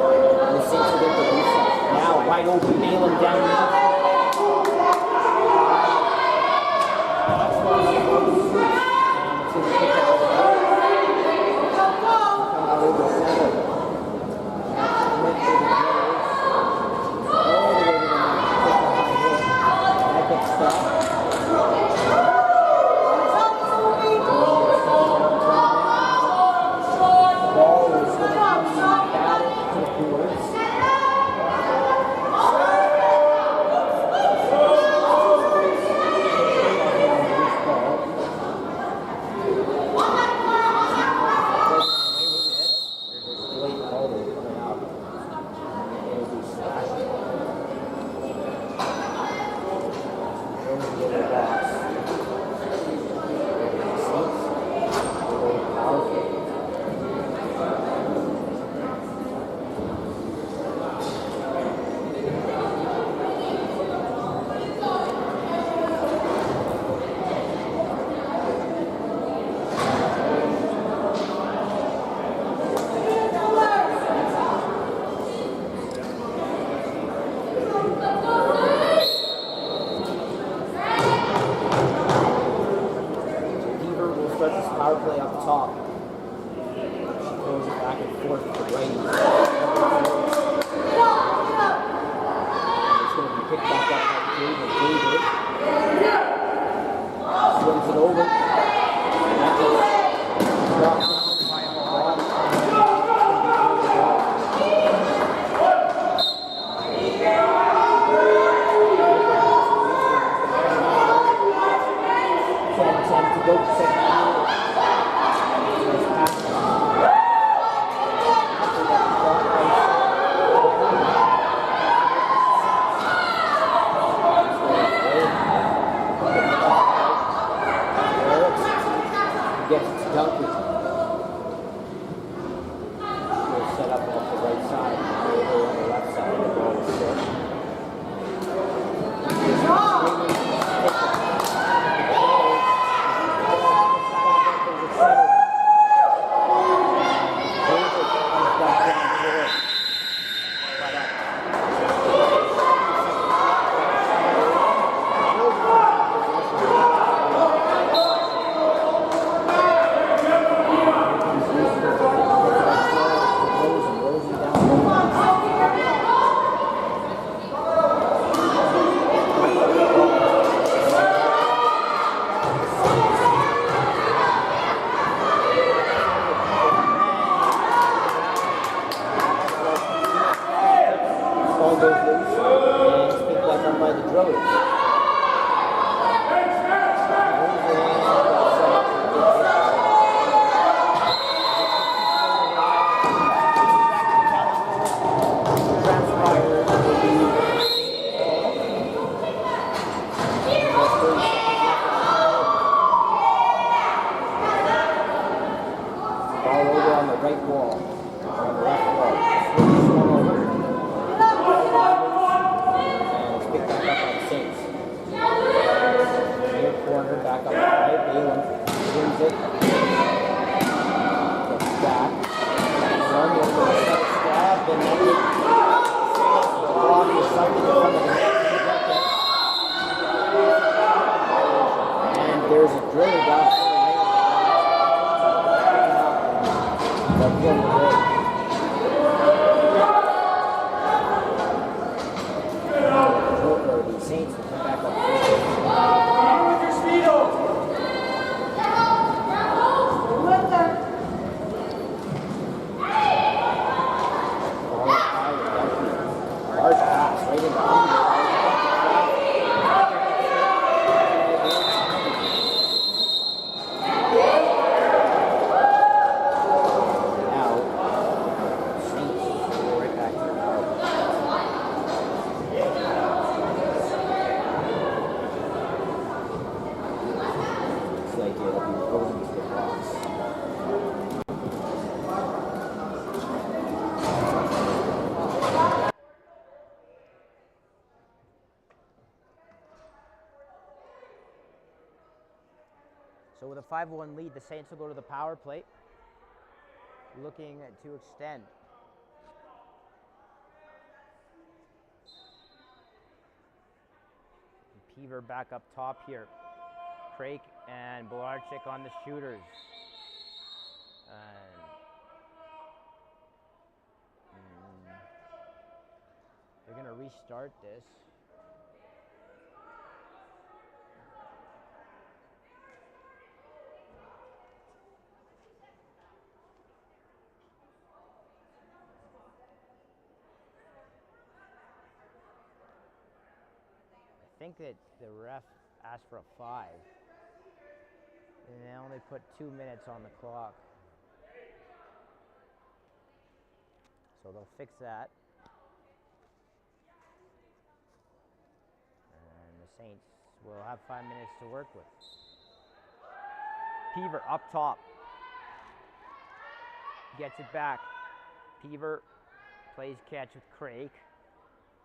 Ball over on the right wall. On the left wall. Swung over. And it's picked back up by the Saints. Near corner, back up right. Balen wins it. Gets back. Run over the set stab. And then the ball is something in front of the net. And there's a driller down the Saints will come back up. Large pass right into So with a 5-1 lead, the Saints will go to the power play, looking to extend. Peaver back up top here. Craik and Belarchik on the shooters. They're going to restart this. I think that the ref asked for a 5, and they only put 2 minutes on the clock. So they'll fix that. And the Saints will have 5 minutes to work with. Peaver up top. Gets it back. Peaver plays catch with Craik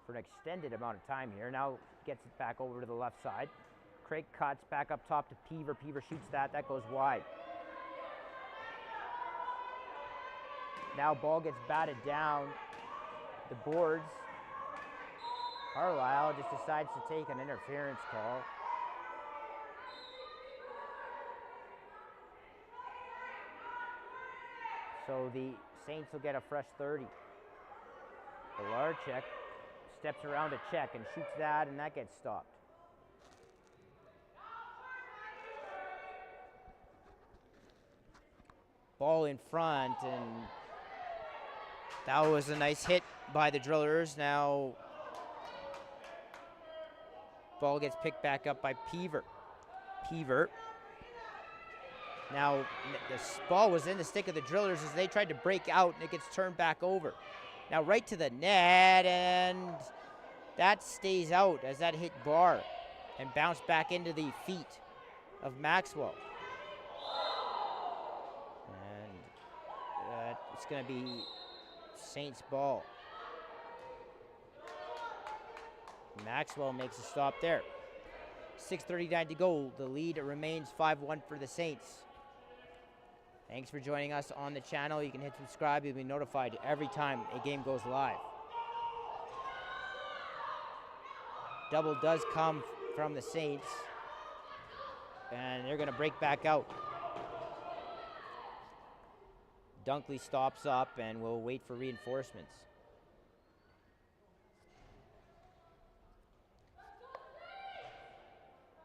for an extended amount of time here. Now gets it back over to the left side. Craik cuts back up top to Peaver. Peaver shoots that. That goes wide. Now ball gets batted down the boards. Carlisle just decides to take an interference call. So the Saints will get a fresh 30. Belarchik steps around to check and shoots that, and that gets stopped. Ball in front, and that was a nice hit by the Drillers. Now ball gets picked back up by Peaver. Peaver. Now this ball was in the stick of the Drillers as they tried to break out, and it gets turned back over. Now right to the net, and that stays out as that hit bar and bounced back into the feet of Maxwell. And it's going to be Saints ball. Maxwell makes a stop there. 6:39 to go. The lead remains 5-1 for the Saints. Thanks for joining us on the channel. You can hit subscribe. You'll be notified every time a game goes live. Double does come from the Saints, and they're going to break back out. Dunkley stops up, and we'll wait for reinforcements.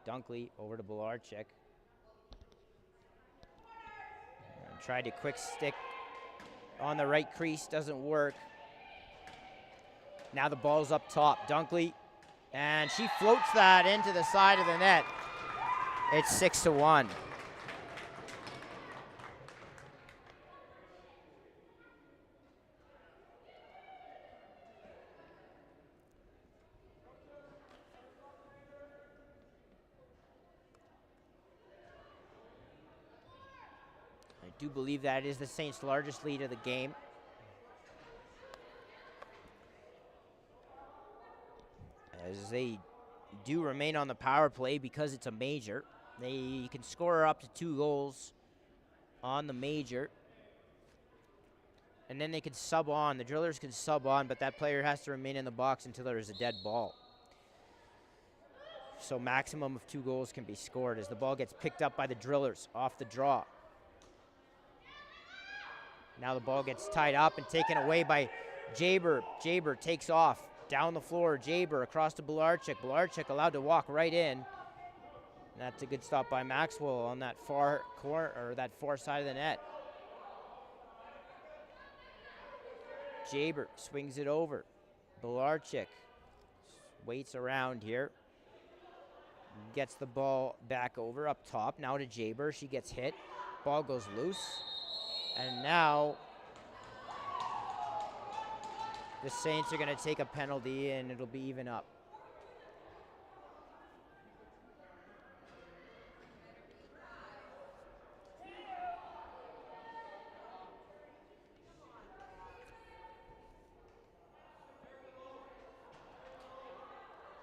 Dunkley over to Belarchik. Tried a quick stick on the right crease, doesn't work. Now the ball's up top. Dunkley, and she floats that into the side of the net. It's 6-1. do believe that is the Saints' largest lead of the game. As they do remain on the power play because it's a major. They can score up to 2 goals on the major. And then they can sub on. The Drillers can sub on, but that player has to remain in the box until there is a dead ball. So maximum of 2 goals can be scored as the ball gets picked up by the Drillers off the draw. Now the ball gets tied up and taken away by Jaber. Jaber takes off down the floor. Jaber across to Belarchik. Belarchik allowed to walk right in. And that's a good stop by Maxwell on that far corner, or that far side of the net. Jaber swings it over. Belarchik waits around here. Gets the ball back over up top. Now to Jaber. She gets hit. Ball goes loose. And now the Saints are going to take a penalty, and it'll be even up.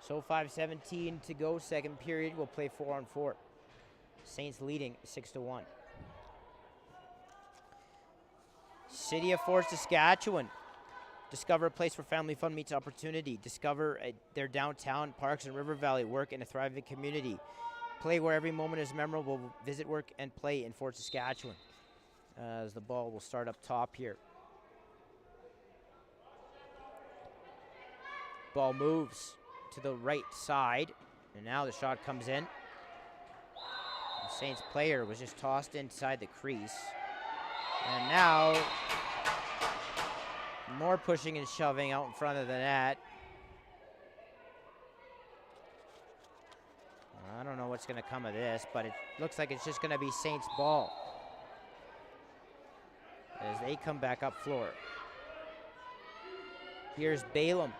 So 5:17 to go, second period. We'll play 4-on-4. Saints leading 6-1. City of Fort Saskatchewan. Discover a place where family fun meets opportunity. Discover their downtown parks and River Valley work in a thriving community. Play where every moment is memorable. Visit, work, and play in Fort Saskatchewan. As the ball will start up top here. Ball moves to the right side, and now the shot comes in. The Saints player was just tossed inside the crease. And now, more pushing and shoving out in front of the net. I don't know what's going to come of this, but it looks like it's just going to be Saints ball as they come back up floor. Here's Balaam.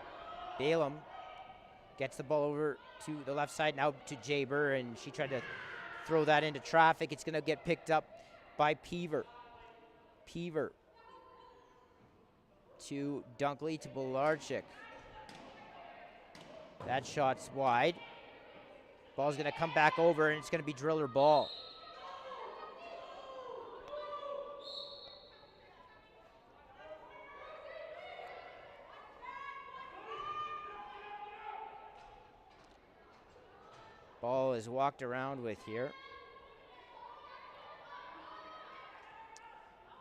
Balaam gets the ball over to the left side, now to Jaber, and she tried to throw that into traffic. It's going to get picked up by Peaver. Peaver to Dunkley to Belarchik. That shot's wide. Ball's going to come back over, and it's going to be Driller ball. Ball is walked around with here.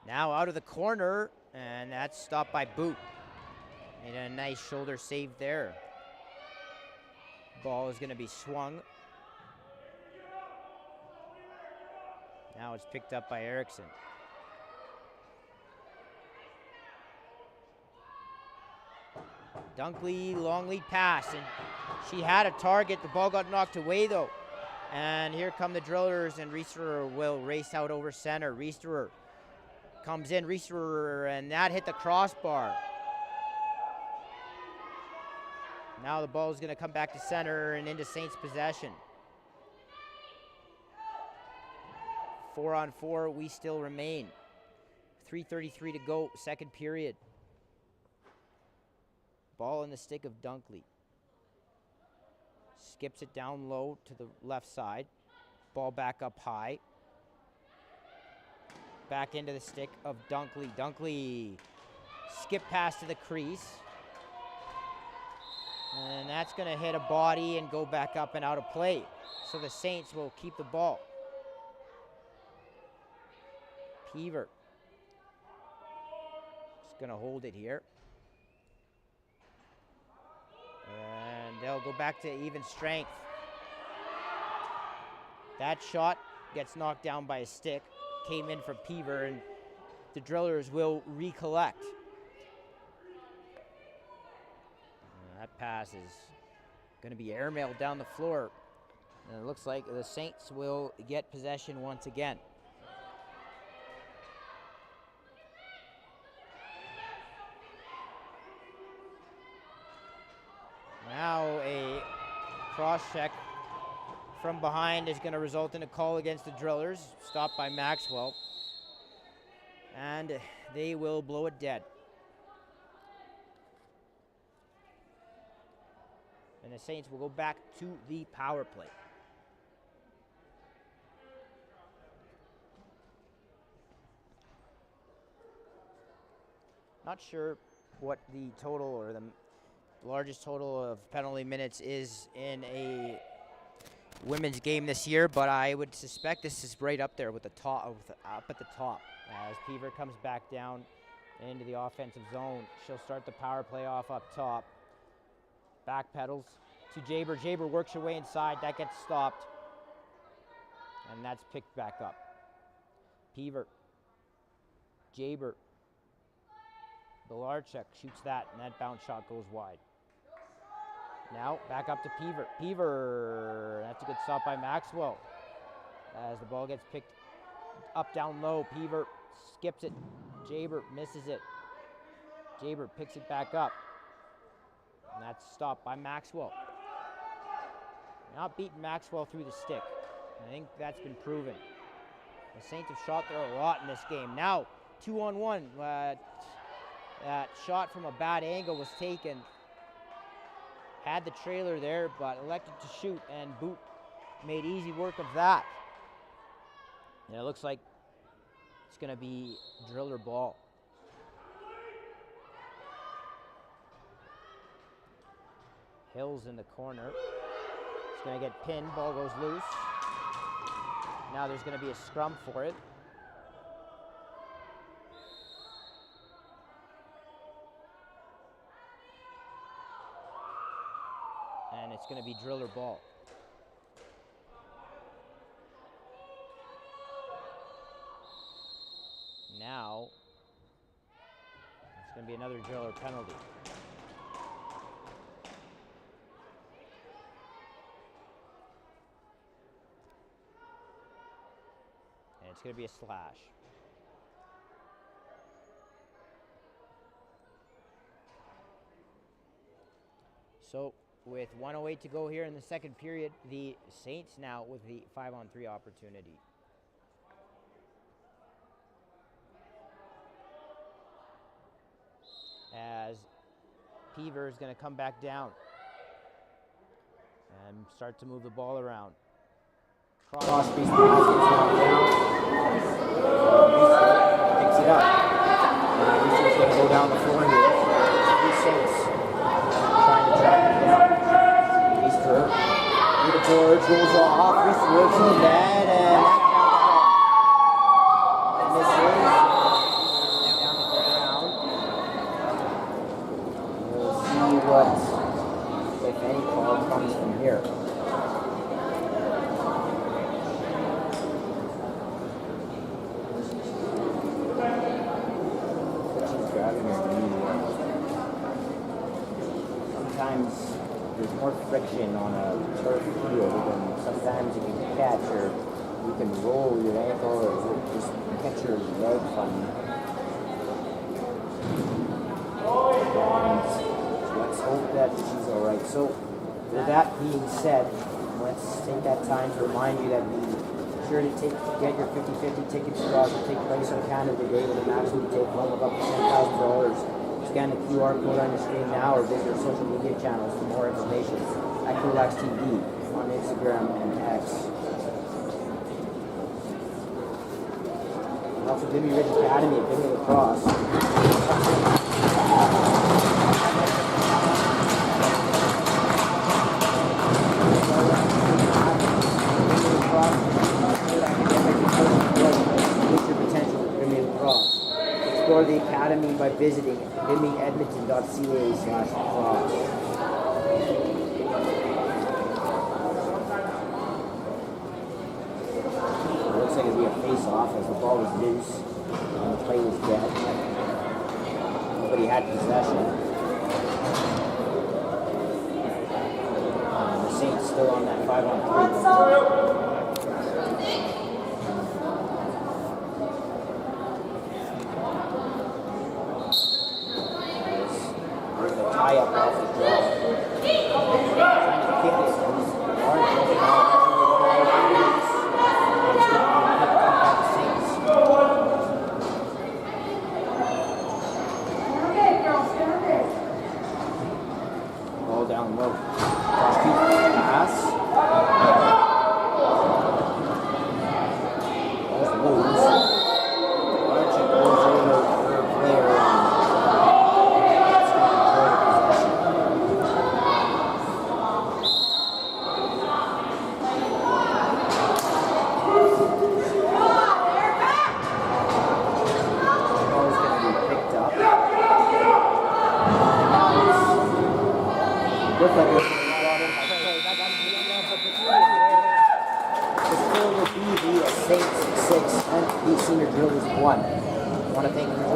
Now out of the corner, and that's stopped by Boot. Made a nice shoulder save there. Ball is going to be swung. Now it's picked up by Erickson. Dunkley, long lead pass, and she had a target. The ball got knocked away, though. And here come the Drillers, and Reisterer will race out over center. Reisterer comes in, Reisterer, and that hit the crossbar. Now the ball is going to come back to center and into Saints possession. 4-on-4, we still remain. 3:33 to go, second period. Ball in the stick of Dunkley. Skips it down low to the left side. Ball back up high. Back into the stick of Dunkley. Dunkley skip pass to the crease. And that's going to hit a body and go back up and out of play. So the Saints will keep the ball. Peaver is going to hold it here. And they'll go back to even strength. That shot gets knocked down by a stick. Came in from Peaver, and the Drillers will recollect. That pass is going to be airmailed down the floor. And it looks like the Saints will get possession once again. Now a cross check from behind is going to result in a call against the Drillers, stopped by Maxwell. And they will blow it dead. And the Saints will go back to the power play. Not sure what the total or the largest total of penalty minutes is in a women's game this year, but I would suspect this is right up there with the top, up at the top. As Peaver comes back down into the offensive zone, she'll start the power play off up top. Back pedals to Jaber. Jaber works her way inside. That gets stopped, and that's picked back up. Peaver, Jaber, Belarchuk shoots that, and that bounce shot goes wide. Now back up to Peaver. Peaver, that's a good stop by Maxwell. As the ball gets picked up down low, Peaver skips it. Jaber misses it. Jaber picks it back up. And that's stopped by Maxwell. Not beating Maxwell through the stick. I think that's been proven. The Saints have shot there a lot in this game. Now, 2-on-1. That shot from a bad angle was taken. Had the trailer there, but elected to shoot, and Boot made easy work of that. And it looks like it's going to be driller ball. Hills in the corner. It's going to get pinned. Ball goes loose. Now there's going to be a scrum for it. And it's going to be driller ball. Now, it's going to be another driller penalty. And it's going to be a slash. So, with 1:08 to go here in the second period, the Saints now with the 5-on-3 opportunity. As Peaver is going to come back down and start to move the ball around. Cross piece down. Picks it up. He's just going to go down the floor here. Three Saints trying to track it down. Through the board, rolls off, Reese works in the net, and misses. Down the ground. We'll see what, if any, call comes from here. She's grabbing her knee. Sometimes there's more friction on a turf field, and sometimes you can catch or you can roll your ankle or just catch your leg funny. And let's hope that she's alright. So, with that being said, let's take that time to remind you that be sure to get your 50/50 tickets draws will take place on Canada Day with a maximum take home of up to $10,000. Scan the QR code on your screen now or visit our social media channels for more information at CROW LAX TV on Instagram and X. And also Bimmy Ridge Academy at Bimmy Lacrosse. Explore the academy by visiting bimmyedmonton.ca/lacrosse. It looks like it'll be a face-off as the ball was loose and the play was dead. Nobody had possession. The Saints still on that 5-on-3. Tie up off the draw. Trying to kick it.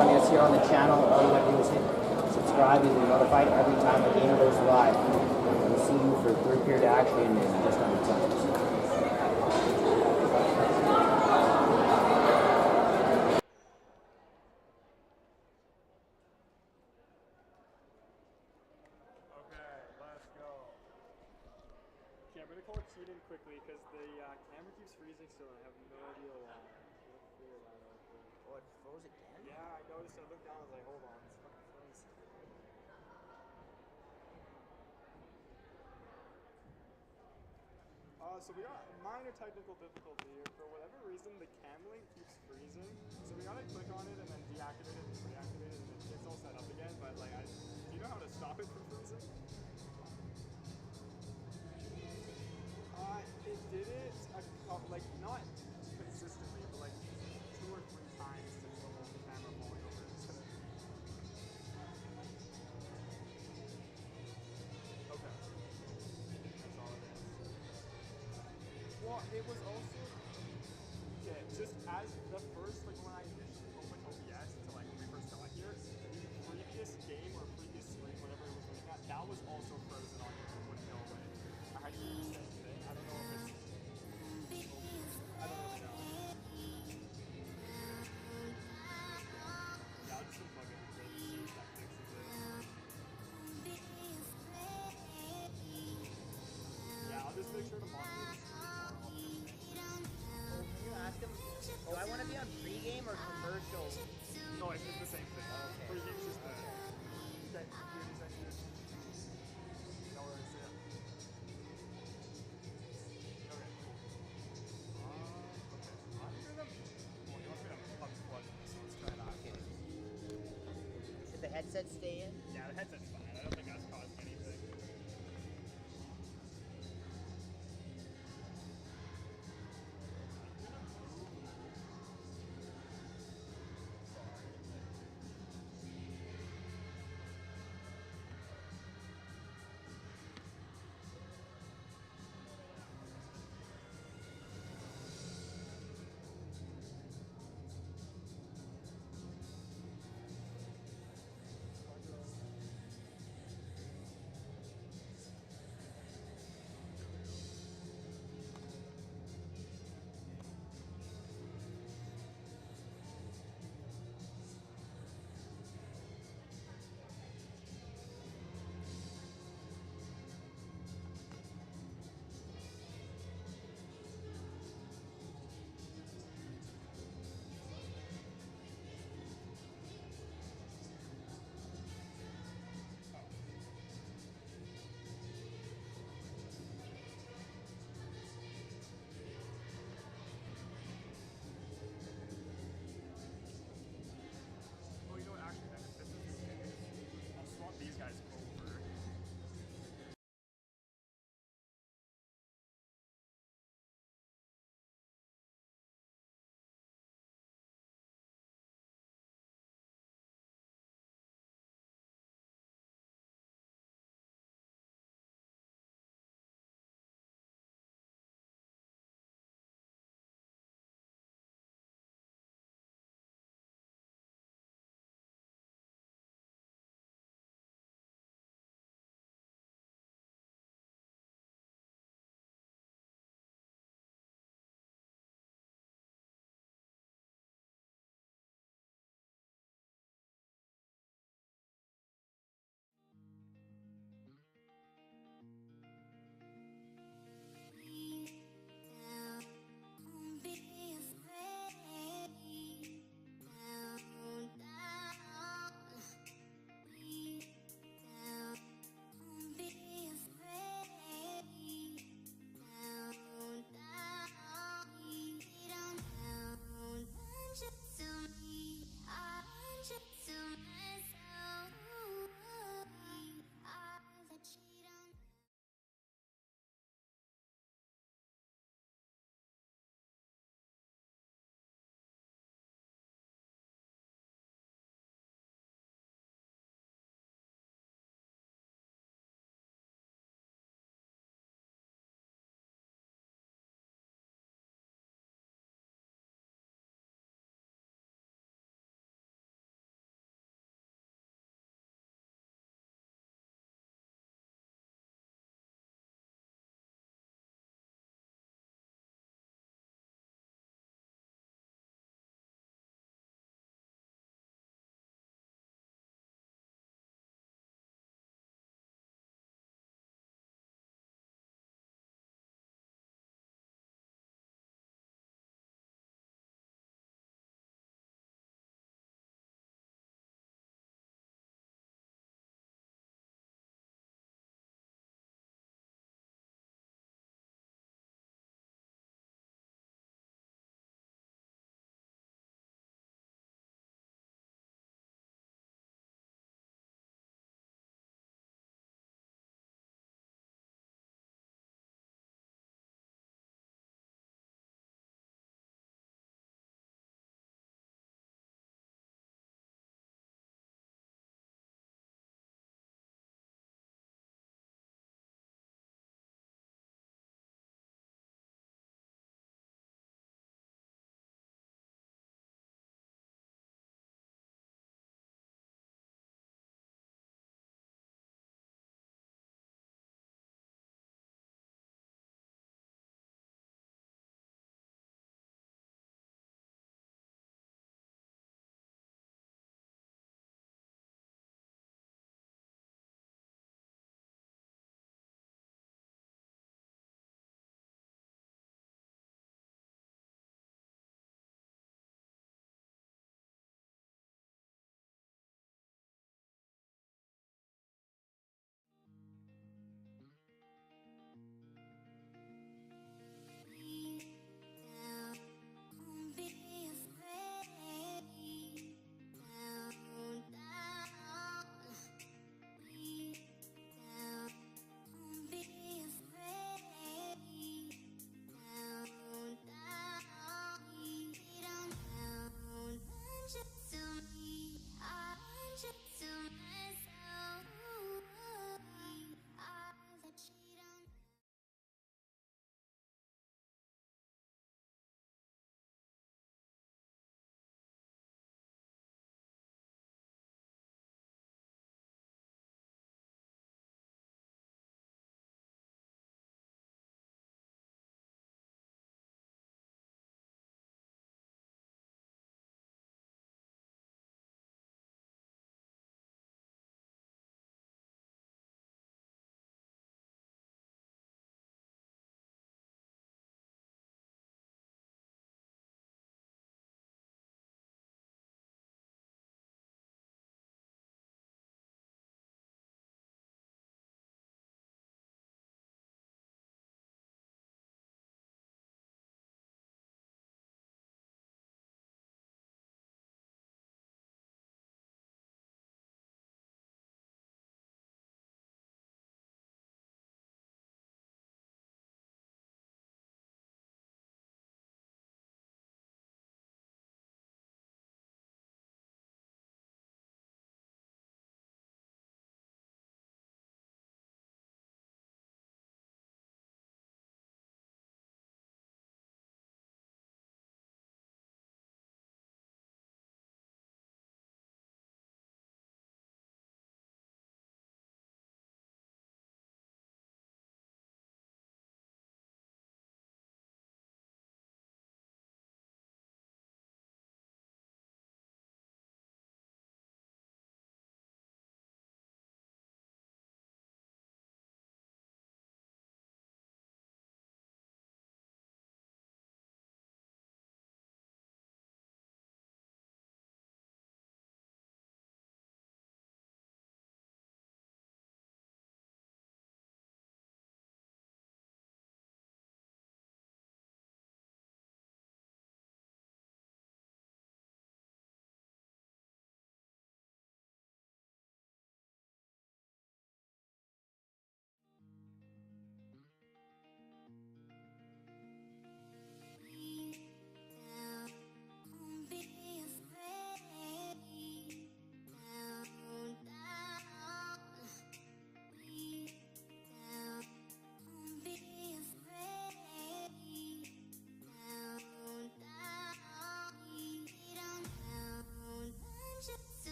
joining us here on the channel. All you have to do is hit subscribe. You'll be notified every time a game goes live. We'll see you for third period action in just under time. Okay, I'm gonna call it cheating quickly because the camera keeps freezing still and I have no idea why. We'll figure that out. Oh, it froze again? Yeah, I noticed. I looked down. I was like, hold on, it's fucking froze. So we got minor technical difficulty here. For whatever reason, the cam link keeps freezing. So we gotta click on it and then deactivate it and reactivate it, and it gets all set up again. But like, do you know how to stop it from freezing? It did it like not consistently, but like 2 or 3 times since the whole camera falling over. Okay. That's all it is. Well, it was also just as the first when I initially opened OBS to when we first got here, the previous game or previous screen, whatever it was looking at, that was also frozen on here. It wouldn't go away. I had to do the same thing. I don't know if it's I don't really know. Yeah, I'll just unplug it and see if that fixes it. Yeah, I'll just make sure to monitor the screen more often. Oh, can you ask him, do I want to be on pregame or commercial? No, it's the same thing. Okay. For you, it's just the security section. No worries, yeah. Okay, cool. Okay. I'm gonna. Well, he wants me to unplug this, so let's try that. Okay. Should the headset stay in? Yeah, the headset's fine. I don't